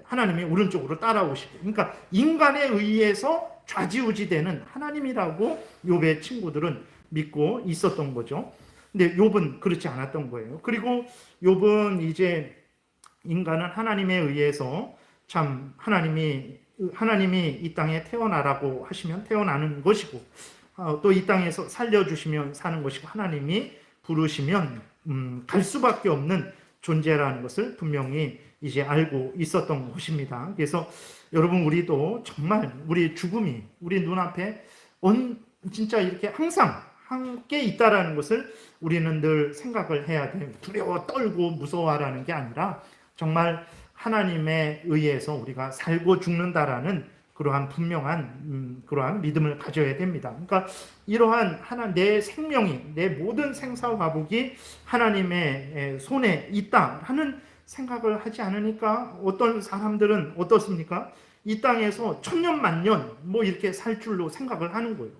하나님이 오른쪽으로 따라오시고 그러니까 인간에 의해서 좌지우지되는 하나님이라고 욥의 친구들은 믿고 있었던 거죠. 근데 욥은 그렇지 않았던 거예요. 그리고 욥은 이제 인간은 하나님에 의해서 참 하나님이 이 땅에 태어나라고 하시면 태어나는 것이고 또 이 땅에서 살려주시면 사는 것이고 하나님이 부르시면 갈 수밖에 없는 존재라는 것을 분명히 이제 알고 있었던 것입니다. 그래서 여러분 우리도 정말 우리 죽음이 우리 눈앞에 진짜 이렇게 항상 함께 있다라는 것을 우리는 늘 생각을 해야 돼요. 두려워 떨고 무서워하라는 게 아니라 정말 하나님에 의해서 우리가 살고 죽는다라는 그러한 분명한 그러한 믿음을 가져야 됩니다. 그러니까 이러한 내 생명이 내 모든 생사화복이 하나님의 손에 있다 하는 생각을 하지 않으니까 어떤 사람들은 어떻습니까? 이 땅에서 천년 만년 뭐 이렇게 살 줄로 생각을 하는 거예요.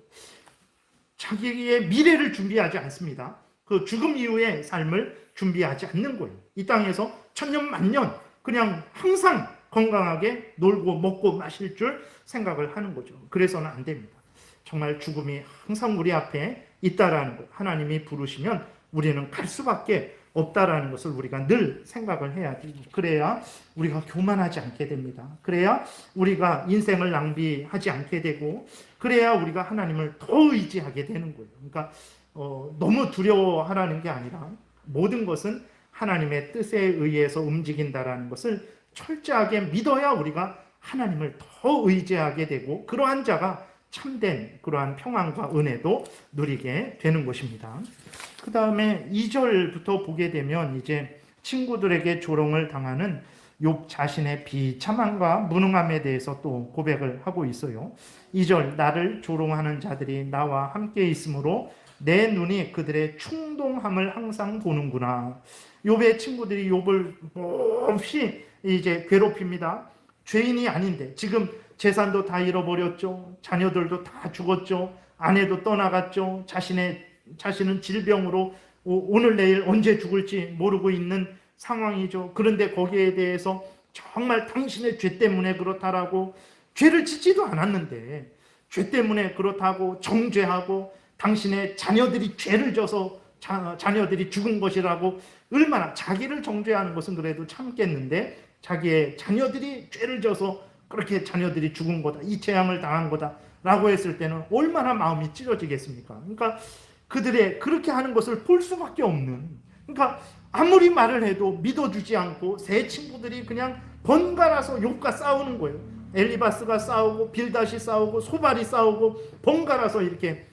자기의 미래를 준비하지 않습니다. 그 죽음 이후의 삶을 준비하지 않는 거예요. 이 땅에서 천년 만년 그냥 항상 건강하게 놀고 먹고 마실 줄 생각을 하는 거죠. 그래서는 안 됩니다. 정말 죽음이 항상 우리 앞에 있다라는 것, 하나님이 부르시면 우리는 갈 수밖에 없다라는 것을 우리가 늘 생각을 해야 돼요. 그래야 우리가 교만하지 않게 됩니다. 그래야 우리가 인생을 낭비하지 않게 되고 그래야 우리가 하나님을 더 의지하게 되는 거예요. 그러니까 너무 두려워하라는 게 아니라 모든 것은 하나님의 뜻에 의해서 움직인다라는 것을 철저하게 믿어야 우리가 하나님을 더 의지하게 되고 그러한 자가 참된 그러한 평안과 은혜도 누리게 되는 것입니다. 그 다음에 2절부터 보게 되면 이제 친구들에게 조롱을 당하는 욥 자신의 비참함과 무능함에 대해서 또 고백을 하고 있어요. 2절 나를 조롱하는 자들이 나와 함께 있으므로 내 눈이 그들의 충동함을 항상 보는구나. 욥의 친구들이 욥을 몹시 이제 괴롭힙니다. 죄인이 아닌데 지금 재산도 다 잃어버렸죠. 자녀들도 다 죽었죠. 아내도 떠나갔죠. 자신은 질병으로 오늘 내일 언제 죽을지 모르고 있는 상황이죠. 그런데 거기에 대해서 정말 당신의 죄 때문에 그렇다라고 죄를 짓지도 않았는데 죄 때문에 그렇다고 정죄하고 당신의 자녀들이 죄를 져서 자녀들이 죽은 것이라고 얼마나 자기를 정죄하는 것은 그래도 참겠는데 자기의 자녀들이 죄를 져서 그렇게 자녀들이 죽은 거다. 이 재앙을 당한 거다. 라고 했을 때는 얼마나 마음이 찢어지겠습니까? 그러니까 그들의 그렇게 하는 것을 볼 수밖에 없는, 그러니까 아무리 말을 해도 믿어주지 않고 세 친구들이 그냥 번갈아서 욥과 싸우는 거예요. 엘리바스가 싸우고 빌닷이 싸우고 소발이 싸우고 번갈아서 이렇게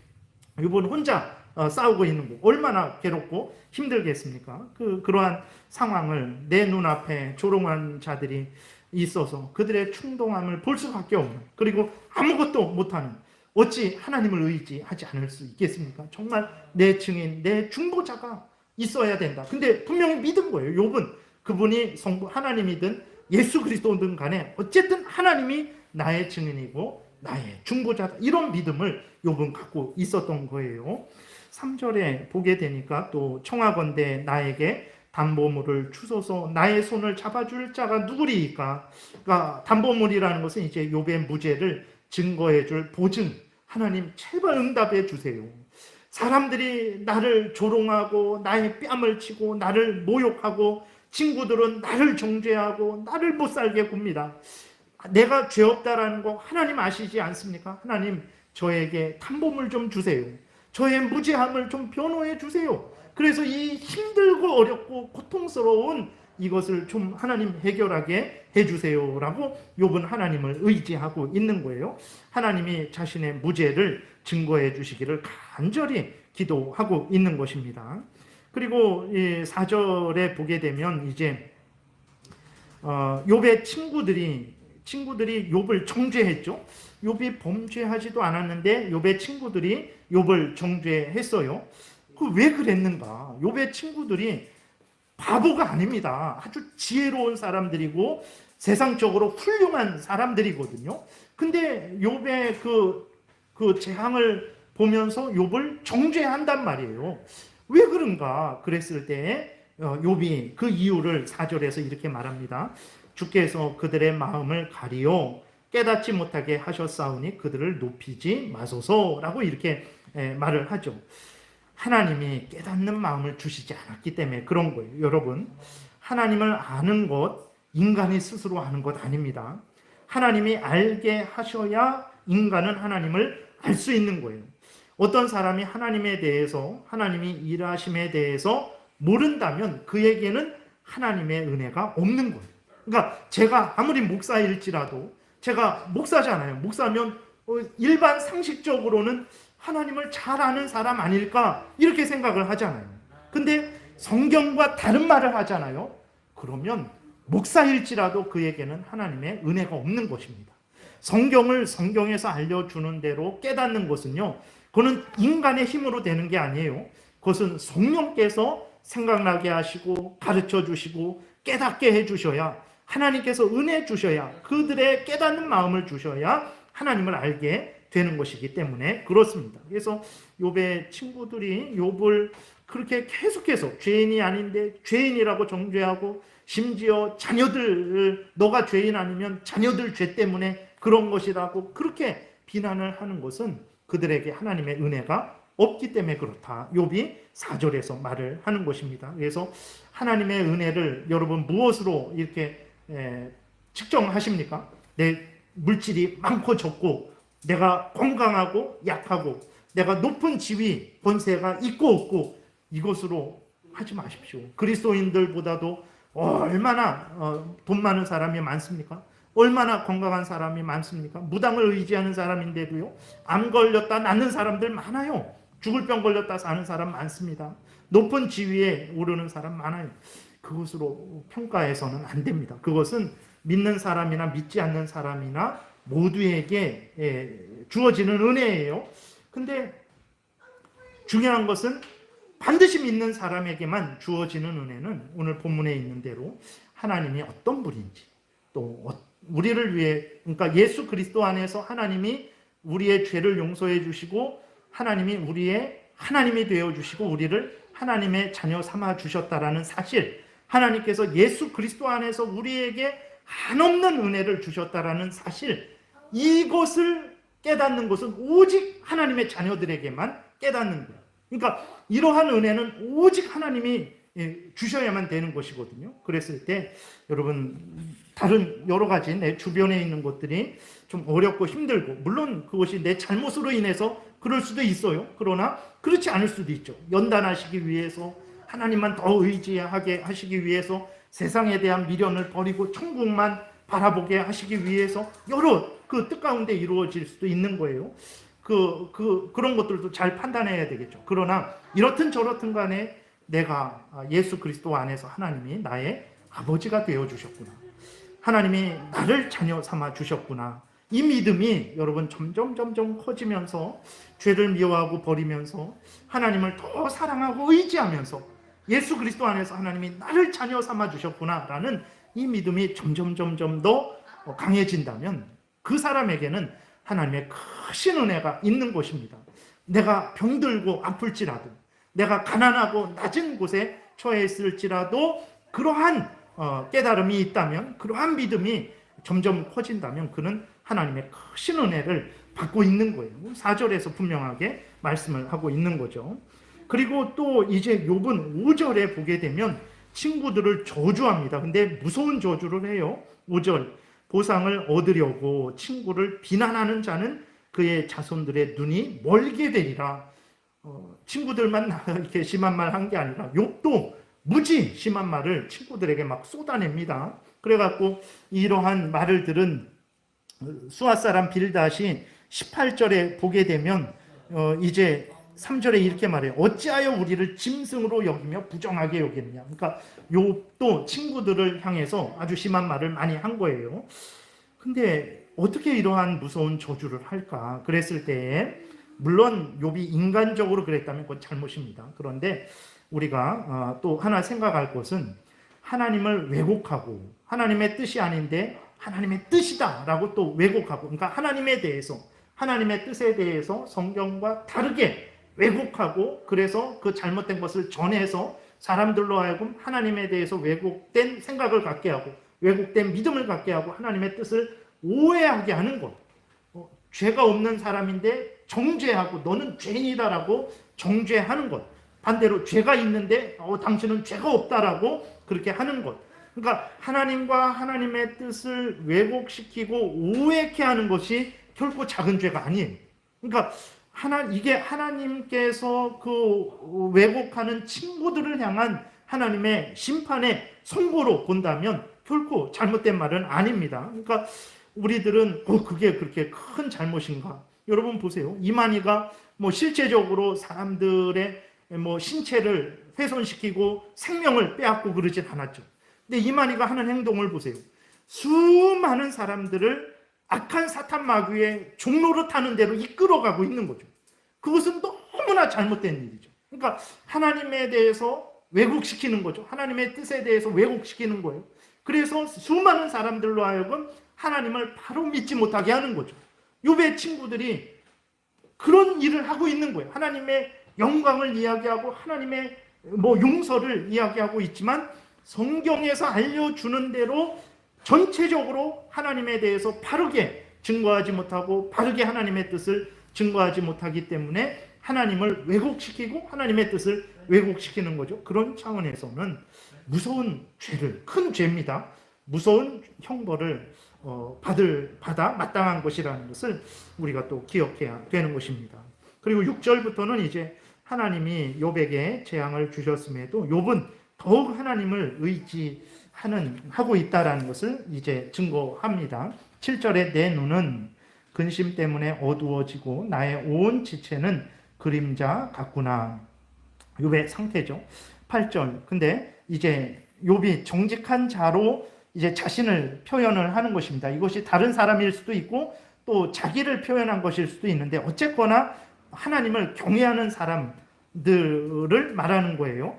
욥은 혼자 싸우고 있는 거, 얼마나 괴롭고 힘들겠습니까? 그러한 상황을 내 눈앞에 조롱한 자들이 있어서 그들의 충동함을 볼 수밖에 없는, 그리고 아무것도 못하는, 어찌 하나님을 의지하지 않을 수 있겠습니까? 정말 내 증인, 내 중보자가 있어야 된다. 근데 분명히 믿은 거예요. 욥은 그분이 성부 하나님이든 예수 그리스도든 간에 어쨌든 하나님이 나의 증인이고 나의 중보자다, 이런 믿음을 욥은 갖고 있었던 거예요. 3절에 보게 되니까 또 청하건대 나에게 담보물을 주소서, 나의 손을 잡아줄 자가 누구리이까? 그러니까 담보물이라는 것은 이제 욥의 무죄를 증거해 줄 보증, 하나님 제발 응답해 주세요. 사람들이 나를 조롱하고 나의 뺨을 치고 나를 모욕하고 친구들은 나를 정죄하고 나를 못 살게 굽니다. 내가 죄 없다라는 거 하나님 아시지 않습니까? 하나님 저에게 담보물 좀 주세요. 저의 무죄함을 좀 변호해 주세요. 그래서 이 힘들고 어렵고 고통스러운 이것을 좀 하나님 해결하게 해주세요 라고 욥은 하나님을 의지하고 있는 거예요. 하나님이 자신의 무죄를 증거해 주시기를 간절히 기도하고 있는 것입니다. 그리고 4절에 보게 되면 이제 욥의 친구들이 욥을 정죄했죠. 욥이 범죄하지도 않았는데 욥의 친구들이 욥을 정죄했어요. 왜 그랬는가? 욥의 친구들이 바보가 아닙니다. 아주 지혜로운 사람들이고 세상적으로 훌륭한 사람들이거든요. 근데 욥의 그 재앙을 보면서 욥을 정죄한단 말이에요. 왜 그런가? 그랬을 때 욥이 그 이유를 4절에서 이렇게 말합니다. 주께서 그들의 마음을 가리어 깨닫지 못하게 하셨사오니 그들을 높이지 마소서라고 이렇게 말을 하죠. 하나님이 깨닫는 마음을 주시지 않았기 때문에 그런 거예요. 여러분, 하나님을 아는 것, 인간이 스스로 아는 것 아닙니다. 하나님이 알게 하셔야 인간은 하나님을 알 수 있는 거예요. 어떤 사람이 하나님에 대해서, 하나님이 일하심에 대해서 모른다면 그에게는 하나님의 은혜가 없는 거예요. 그러니까 제가 아무리 목사일지라도, 제가 목사잖아요. 목사면 일반 상식적으로는 하나님을 잘 아는 사람 아닐까 이렇게 생각을 하잖아요. 근데 성경과 다른 말을 하잖아요. 그러면 목사일지라도 그에게는 하나님의 은혜가 없는 것입니다. 성경을 성경에서 알려주는 대로 깨닫는 것은요, 그거는 인간의 힘으로 되는 게 아니에요. 그것은 성령께서 생각나게 하시고 가르쳐 주시고 깨닫게 해주셔야, 하나님께서 은혜 주셔야, 그들의 깨닫는 마음을 주셔야 하나님을 알게 되는 것이기 때문에 그렇습니다. 그래서 욥의 친구들이 욥을 그렇게 계속해서 죄인이 아닌데 죄인이라고 정죄하고, 심지어 자녀들, 너가 죄인 아니면 자녀들 죄 때문에 그런 것이라고 그렇게 비난을 하는 것은 그들에게 하나님의 은혜가 없기 때문에 그렇다. 욥이 4절에서 말을 하는 것입니다. 그래서 하나님의 은혜를 여러분 무엇으로 이렇게 측정하십니까? 내 물질이 많고 적고, 내가 건강하고 약하고, 내가 높은 지위, 권세가 있고 없고, 이것으로 하지 마십시오. 그리스도인들보다도 얼마나 돈 많은 사람이 많습니까? 얼마나 건강한 사람이 많습니까? 무당을 의지하는 사람인데도요, 암 걸렸다 낫는 사람들 많아요. 죽을 병 걸렸다 사는 사람 많습니다. 높은 지위에 오르는 사람 많아요. 그것으로 평가해서는 안 됩니다. 그것은 믿는 사람이나 믿지 않는 사람이나 모두에게 주어지는 은혜예요. 근데 중요한 것은 반드시 믿는 사람에게만 주어지는 은혜는 오늘 본문에 있는 대로 하나님이 어떤 분인지, 또 우리를 위해, 그러니까 예수 그리스도 안에서 하나님이 우리의 죄를 용서해 주시고 하나님이 우리의 하나님이 되어 주시고 우리를 하나님의 자녀 삼아 주셨다라는 사실, 하나님께서 예수 그리스도 안에서 우리에게 한없는 은혜를 주셨다라는 사실, 이것을 깨닫는 것은 오직 하나님의 자녀들에게만 깨닫는 거예요. 그러니까 이러한 은혜는 오직 하나님이 주셔야만 되는 것이거든요. 그랬을 때 여러분 다른 여러 가지 내 주변에 있는 것들이 좀 어렵고 힘들고, 물론 그것이 내 잘못으로 인해서 그럴 수도 있어요. 그러나 그렇지 않을 수도 있죠. 연단하시기 위해서, 하나님만 더 의지하게 하시기 위해서, 세상에 대한 미련을 버리고 천국만 바라보게 하시기 위해서 여러 그 뜻 가운데 이루어질 수도 있는 거예요. 그런 것들도 잘 판단해야 되겠죠. 그러나 이렇든 저렇든 간에 내가 예수 그리스도 안에서 하나님이 나의 아버지가 되어 주셨구나, 하나님이 나를 자녀 삼아 주셨구나, 이 믿음이 여러분 점점 커지면서 죄를 미워하고 버리면서 하나님을 더 사랑하고 의지하면서 예수 그리스도 안에서 하나님이 나를 자녀 삼아 주셨구나라는 이 믿음이 점점 더 강해진다면 그 사람에게는 하나님의 크신 은혜가 있는 것입니다. 내가 병들고 아플지라도, 내가 가난하고 낮은 곳에 처해 있을지라도 그러한 깨달음이 있다면, 그러한 믿음이 점점 커진다면 그는 하나님의 크신 은혜를 받고 있는 거예요. 4절에서 분명하게 말씀을 하고 있는 거죠. 그리고 또 이제 욥은 5절에 보게 되면 친구들을 저주합니다. 근데 무서운 저주를 해요. 5절, 보상을 얻으려고 친구를 비난하는 자는 그의 자손들의 눈이 멀게 되리라. 친구들만 이렇게 심한 말 한 게 아니라 욥도 무지 심한 말을 친구들에게 막 쏟아냅니다. 그래갖고 이러한 말을 들은 수아 사람 빌닷이 18절에 보게 되면 이제 3절에 이렇게 말해요. 어찌하여 우리를 짐승으로 여기며 부정하게 여기느냐. 그러니까 욥도 친구들을 향해서 아주 심한 말을 많이 한 거예요. 근데 어떻게 이러한 무서운 저주를 할까? 그랬을 때에 물론 욥이 인간적으로 그랬다면 그건 잘못입니다. 그런데 우리가 또 하나 생각할 것은 하나님을 왜곡하고 하나님의 뜻이 아닌데 하나님의 뜻이다라고 또 왜곡하고, 그러니까 하나님에 대해서, 하나님의 뜻에 대해서 성경과 다르게 왜곡하고, 그래서 그 잘못된 것을 전해서 사람들로 하여금 하나님에 대해서 왜곡된 생각을 갖게 하고 왜곡된 믿음을 갖게 하고 하나님의 뜻을 오해하게 하는 것. 죄가 없는 사람인데 정죄하고 너는 죄인이다라고 정죄하는 것. 반대로 죄가 있는데 당신은 죄가 없다라고 그렇게 하는 것. 그러니까 하나님과 하나님의 뜻을 왜곡시키고 오해케 하는 것이 결코 작은 죄가 아니에요. 그러니까 이게 하나님께서 그 왜곡하는 친구들을 향한 하나님의 심판의 선고로 본다면 결코 잘못된 말은 아닙니다. 그러니까 우리들은 그게 그렇게 큰 잘못인가? 여러분 보세요. 이만희가 실제적으로 사람들의 신체를 훼손시키고 생명을 빼앗고 그러진 않았죠. 근데 이만희가 하는 행동을 보세요. 수많은 사람들을 악한 사탄 마귀의 종로로 타는 대로 이끌어가고 있는 거죠. 그것은 너무나 잘못된 일이죠. 그러니까 하나님에 대해서 왜곡시키는 거죠. 하나님의 뜻에 대해서 왜곡시키는 거예요. 그래서 수많은 사람들로 하여금 하나님을 바로 믿지 못하게 하는 거죠. 욥의 친구들이 그런 일을 하고 있는 거예요. 하나님의 영광을 이야기하고 하나님의 용서를 이야기하고 있지만 성경에서 알려주는 대로 전체적으로 하나님에 대해서 바르게 증거하지 못하고 바르게 하나님의 뜻을 증거하지 못하기 때문에 하나님을 왜곡시키고 하나님의 뜻을 왜곡시키는 거죠. 그런 차원에서는 무서운 죄를, 큰 죄입니다. 무서운 형벌을 받아 마땅한 것이라는 것을 우리가 또 기억해야 되는 것입니다. 그리고 6절부터는 이제 하나님이 욥에게 재앙을 주셨음에도 욥은 더욱 하나님을 하고 있다라는 것을 이제 증거합니다. 7절에 내 눈은 근심 때문에 어두워지고 나의 온 지체는 그림자 같구나. 욥의 상태죠. 8절. 근데 이제 욥이 정직한 자로 이제 자신을 표현을 하는 것입니다. 이것이 다른 사람일 수도 있고 또 자기를 표현한 것일 수도 있는데 어쨌거나 하나님을 경외하는 사람들을 말하는 거예요.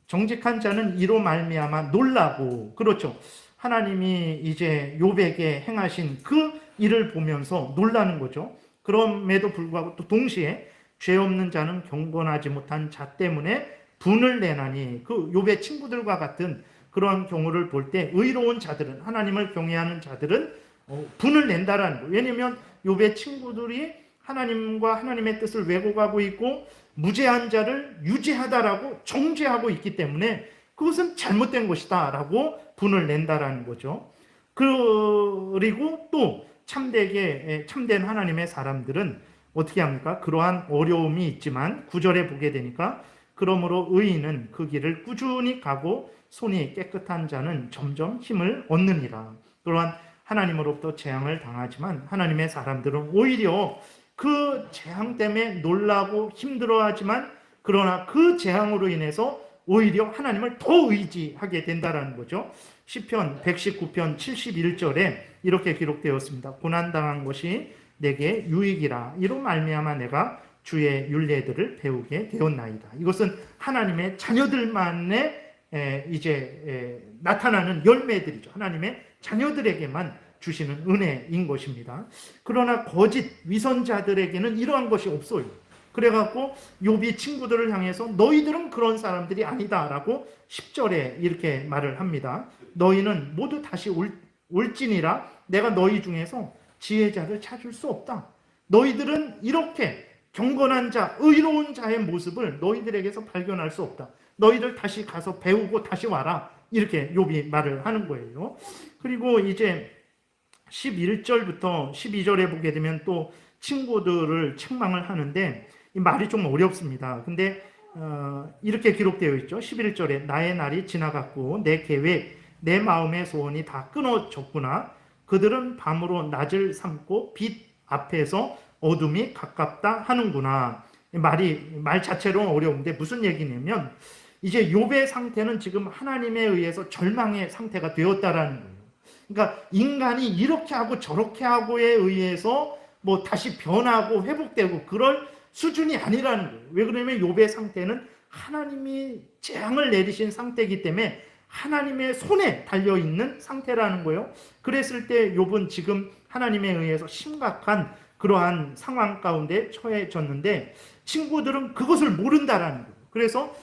정직한 자는 이로 말미암아 놀라고, 그렇죠. 하나님이 이제 욥에게 행하신 그 일을 보면서 놀라는 거죠. 그럼에도 불구하고 또 동시에 죄 없는 자는 경건하지 못한 자 때문에 분을 내나니, 그 욥의 친구들과 같은 그런 경우를 볼 때 의로운 자들은, 하나님을 경외하는 자들은 분을 낸다라는 거예요. 왜냐하면 욥의 친구들이 하나님과 하나님의 뜻을 왜곡하고 있고 무죄한 자를 유죄하다라고 정죄하고 있기 때문에 그것은 잘못된 것이다라고 분을 낸다라는 거죠. 그리고 또 참된 하나님의 사람들은 어떻게 합니까? 그러한 어려움이 있지만 9절에 보게 되니까 그러므로 의인은 그 길을 꾸준히 가고 손이 깨끗한 자는 점점 힘을 얻느니라. 또한 하나님으로부터 재앙을 당하지만 하나님의 사람들은 오히려 그 재앙 때문에 놀라고 힘들어하지만 그러나 그 재앙으로 인해서 오히려 하나님을 더 의지하게 된다라는 거죠. 시편 119편 71절에 이렇게 기록되었습니다. 고난당한 것이 내게 유익이라 이로 말미암아 내가 주의 율례들을 배우게 되었나이다. 이것은 하나님의 자녀들만의 나타나는 열매들이죠. 하나님의 자녀들에게만 주시는 은혜인 것입니다. 그러나 거짓 위선자들에게는 이러한 것이 없어요. 그래갖고 욥이 친구들을 향해서 너희들은 그런 사람들이 아니다라고 10절에 이렇게 말을 합니다. 너희는 모두 다시 올지니라 내가 너희 중에서 지혜자를 찾을 수 없다. 너희들은 이렇게 경건한 자, 의로운 자의 모습을 너희들에게서 발견할 수 없다. 너희들 다시 가서 배우고 다시 와라. 이렇게 욥이 말을 하는 거예요. 그리고 이제 11절부터 12절에 보게 되면 또 친구들을 책망을 하는데 이 말이 좀 어렵습니다. 근데 이렇게 기록되어 있죠. 11절에 나의 날이 지나갔고 내 계획, 내 마음의 소원이 다 끊어졌구나. 그들은 밤으로 낮을 삼고 빛 앞에서 어둠이 가깝다 하는구나. 말 자체로 어려운데 무슨 얘기냐면 이제 욥의 상태는 지금 하나님에 의해서 절망의 상태가 되었다라는 거예요. 그러니까 인간이 이렇게 하고 저렇게 하고에 의해서 뭐 다시 변하고 회복되고 그럴 수준이 아니라는 거예요. 왜 그러냐면 욥의 상태는 하나님이 재앙을 내리신 상태이기 때문에 하나님의 손에 달려있는 상태라는 거예요. 그랬을 때 욥은 지금 하나님에 의해서 심각한 그러한 상황 가운데 처해졌는데 친구들은 그것을 모른다라는 거예요. 그래서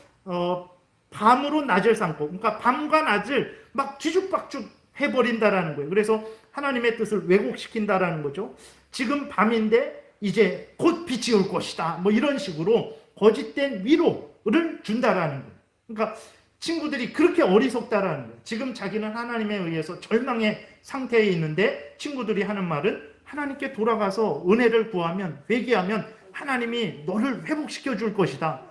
밤으로 낮을 삼고, 그러니까 밤과 낮을 막 뒤죽박죽 해버린다라는 거예요. 그래서 하나님의 뜻을 왜곡시킨다라는 거죠. 지금 밤인데 이제 곧 빛이 올 것이다. 뭐 이런 식으로 거짓된 위로를 준다라는 거예요. 그러니까 친구들이 그렇게 어리석다라는 거예요. 지금 자기는 하나님에 의해서 절망의 상태에 있는데 친구들이 하는 말은 하나님께 돌아가서 은혜를 구하면, 회개하면 하나님이 너를 회복시켜 줄 것이다.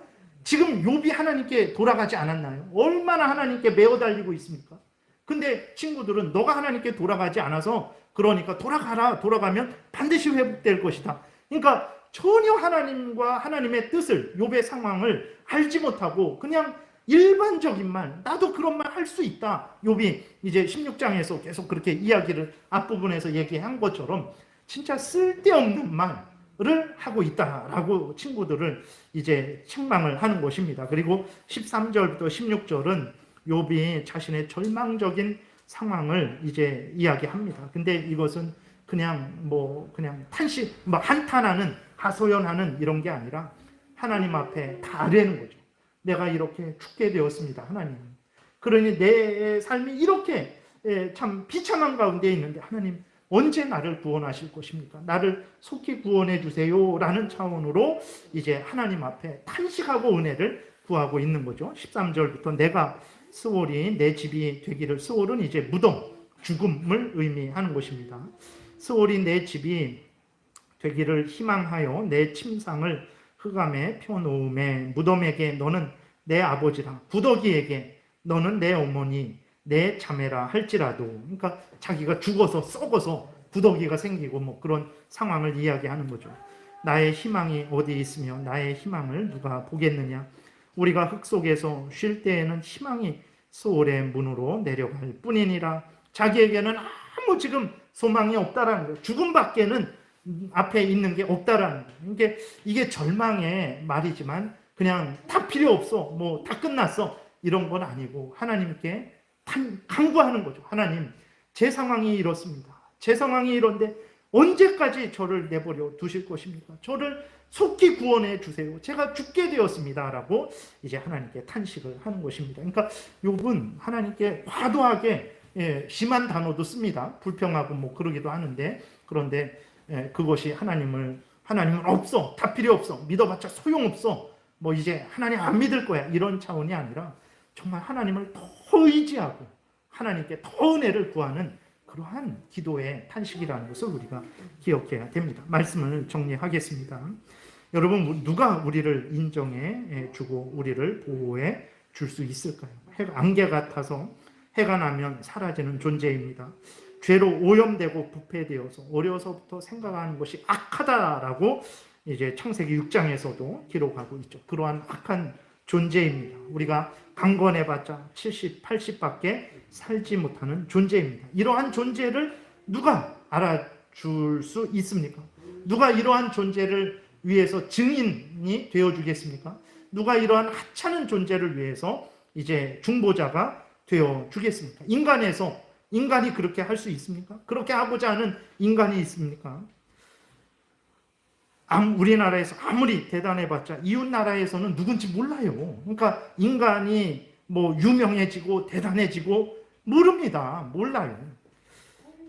지금 욥이 하나님께 돌아가지 않았나요? 얼마나 하나님께 매어 달리고 있습니까? 근데 친구들은 너가 하나님께 돌아가지 않아서 그러니까 돌아가라. 돌아가면 반드시 회복될 것이다. 그러니까 전혀 하나님과 하나님의 뜻을, 욥의 상황을 알지 못하고 그냥 일반적인 말, 나도 그런 말 할 수 있다. 욥이 이제 16장에서 계속 그렇게 이야기를 앞부분에서 얘기한 것처럼 진짜 쓸데없는 말을 하고 있다라고 친구들을 이제 책망을 하는 것입니다. 그리고 13절부터 16절은 욥이 자신의 절망적인 상황을 이제 이야기합니다. 근데 이것은 그냥 탄식, 한탄하는, 하소연하는 이런 게 아니라 하나님 앞에 다 아뢰는 거죠. 내가 이렇게 죽게 되었습니다, 하나님. 그러니 내 삶이 이렇게 참 비참한 가운데 있는데 하나님 언제 나를 구원하실 것입니까? 나를 속히 구원해 주세요 라는 차원으로 이제 하나님 앞에 탄식하고 은혜를 구하고 있는 거죠. 13절부터 내가 스올이 내 집이 되기를, 스올은 이제 무덤, 죽음을 의미하는 것입니다. 스올이 내 집이 되기를 희망하여 내 침상을 흑암에 펴놓음에 무덤에게 너는 내 아버지라, 구더기에게 너는 내 어머니, 내 자매라 할지라도, 그러니까 자기가 죽어서 썩어서 구더기가 생기고 뭐 그런 상황을 이야기하는 거죠. 나의 희망이 어디 있으며 나의 희망을 누가 보겠느냐. 우리가 흙 속에서 쉴 때에는 희망이 소홀의 문으로 내려갈 뿐이니라. 자기에게는 아무 지금 소망이 없다라는 거예요. 죽음밖에는 앞에 있는 게 없다라는 거예요. 이게 절망의 말이지만 그냥 다 필요 없어, 뭐 다 끝났어 이런 건 아니고 하나님께 간구하는 거죠. 하나님, 제 상황이 이렇습니다. 제 상황이 이런데 언제까지 저를 내버려 두실 것입니까? 저를 속히 구원해 주세요. 제가 죽게 되었습니다. 라고 이제 하나님께 탄식을 하는 것입니다. 그러니까 욥은 하나님께 과도하게 심한 단어도 씁니다. 불평하고 뭐 그러기도 하는데, 그런데 그것이 하나님은 없어, 다 필요 없어, 믿어봤자 소용없어, 뭐 이제 하나님 안 믿을 거야 이런 차원이 아니라 정말 하나님을 더 의지하고 하나님께 더 은혜를 구하는 그러한 기도의 탄식이라는 것을 우리가 기억해야 됩니다. 말씀을 정리하겠습니다. 여러분, 누가 우리를 인정해 주고 우리를 보호해 줄 수 있을까요? 안개 같아서 해가 나면 사라지는 존재입니다. 죄로 오염되고 부패되어서 어려서부터 생각하는 것이 악하다라고 이제 창세기 6장에서도 기록하고 있죠. 그러한 악한 존재입니다. 우리가 강건해봤자 70, 80밖에 살지 못하는 존재입니다. 이러한 존재를 누가 알아줄 수 있습니까? 누가 이러한 존재를 위해서 증인이 되어주겠습니까? 누가 이러한 하찮은 존재를 위해서 이제 중보자가 되어주겠습니까? 인간이 그렇게 할 수 있습니까? 그렇게 하고자 하는 인간이 있습니까? 우리나라에서 아무리 대단해봤자 이웃 나라에서는 누군지 몰라요. 그러니까 인간이 뭐 유명해지고 대단해지고 모릅니다. 몰라요.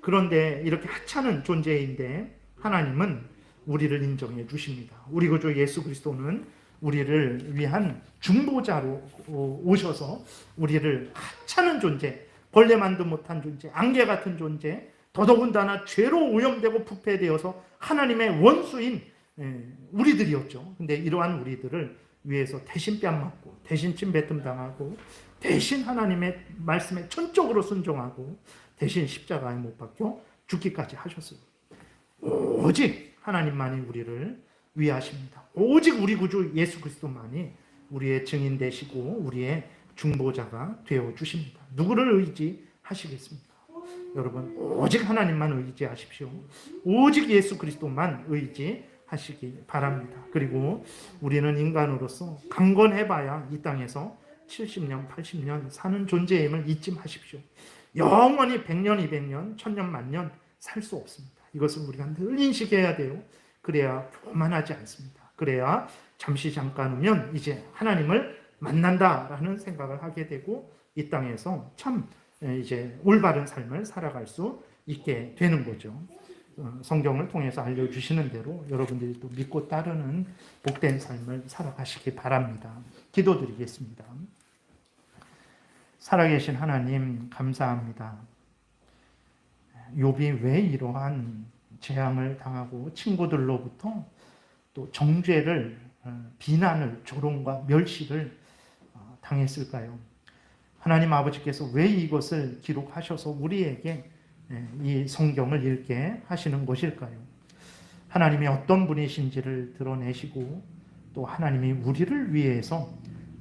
그런데 이렇게 하찮은 존재인데 하나님은 우리를 인정해 주십니다. 우리 구주 예수 그리스도는 우리를 위한 중보자로 오셔서 우리를 하찮은 존재, 벌레만도 못한 존재, 안개 같은 존재, 더더군다나 죄로 오염되고 부패되어서 하나님의 원수인 우리들이었죠. 근데 이러한 우리들을 위해서 대신 뺨 맞고 대신 침뱉음 당하고 대신 하나님의 말씀에 전적으로 순종하고 대신 십자가에 못 박혀 죽기까지 하셨어요. 오직 하나님만이 우리를 위하십니다. 오직 우리 구주 예수 그리스도만이 우리의 증인 되시고 우리의 중보자가 되어 주십니다. 누구를 의지하시겠습니까? 여러분, 오직 하나님만 의지하십시오. 오직 예수 그리스도만 의지하시기 바랍니다. 그리고 우리는 인간으로서 강건해봐야 이 땅에서 70년, 80년 사는 존재임을 잊지 마십시오. 영원히 100년, 200년, 1000년, 만년 살 수 없습니다. 이것을 우리가 늘 인식해야 돼요. 그래야 교만하지 않습니다. 그래야 잠깐 후면 이제 하나님을 만난다라는 생각을 하게 되고 이 땅에서 참 이제 올바른 삶을 살아갈 수 있게 되는 거죠. 성경을 통해서 알려주시는 대로 여러분들이 또 믿고 따르는 복된 삶을 살아가시기 바랍니다. 기도드리겠습니다. 살아계신 하나님 감사합니다. 욥이 왜 이러한 재앙을 당하고 친구들로부터 또 정죄를, 비난을, 조롱과 멸시를 당했을까요? 하나님 아버지께서 왜 이것을 기록하셔서 우리에게 이 성경을 읽게 하시는 것일까요? 하나님이 어떤 분이신지를 드러내시고 또 하나님이 우리를 위해서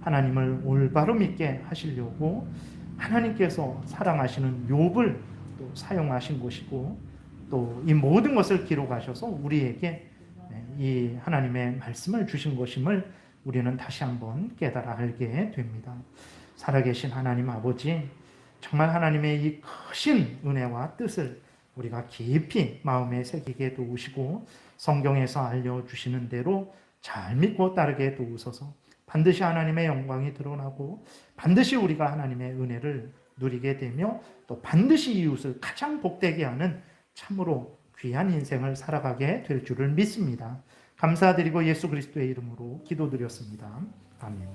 하나님을 올바로 믿게 하시려고 하나님께서 사랑하시는 욥을 또 사용하신 것이고 또 이 모든 것을 기록하셔서 우리에게 이 하나님의 말씀을 주신 것임을 우리는 다시 한번 깨달아 알게 됩니다. 살아계신 하나님 아버지, 정말 하나님의 이 크신 은혜와 뜻을 우리가 깊이 마음에 새기게 도우시고 성경에서 알려주시는 대로 잘 믿고 따르게 도우소서. 반드시 하나님의 영광이 드러나고 반드시 우리가 하나님의 은혜를 누리게 되며 또 반드시 이웃을 가장 복되게 하는 참으로 귀한 인생을 살아가게 될 줄을 믿습니다. 감사드리고 예수 그리스도의 이름으로 기도드렸습니다. 아멘.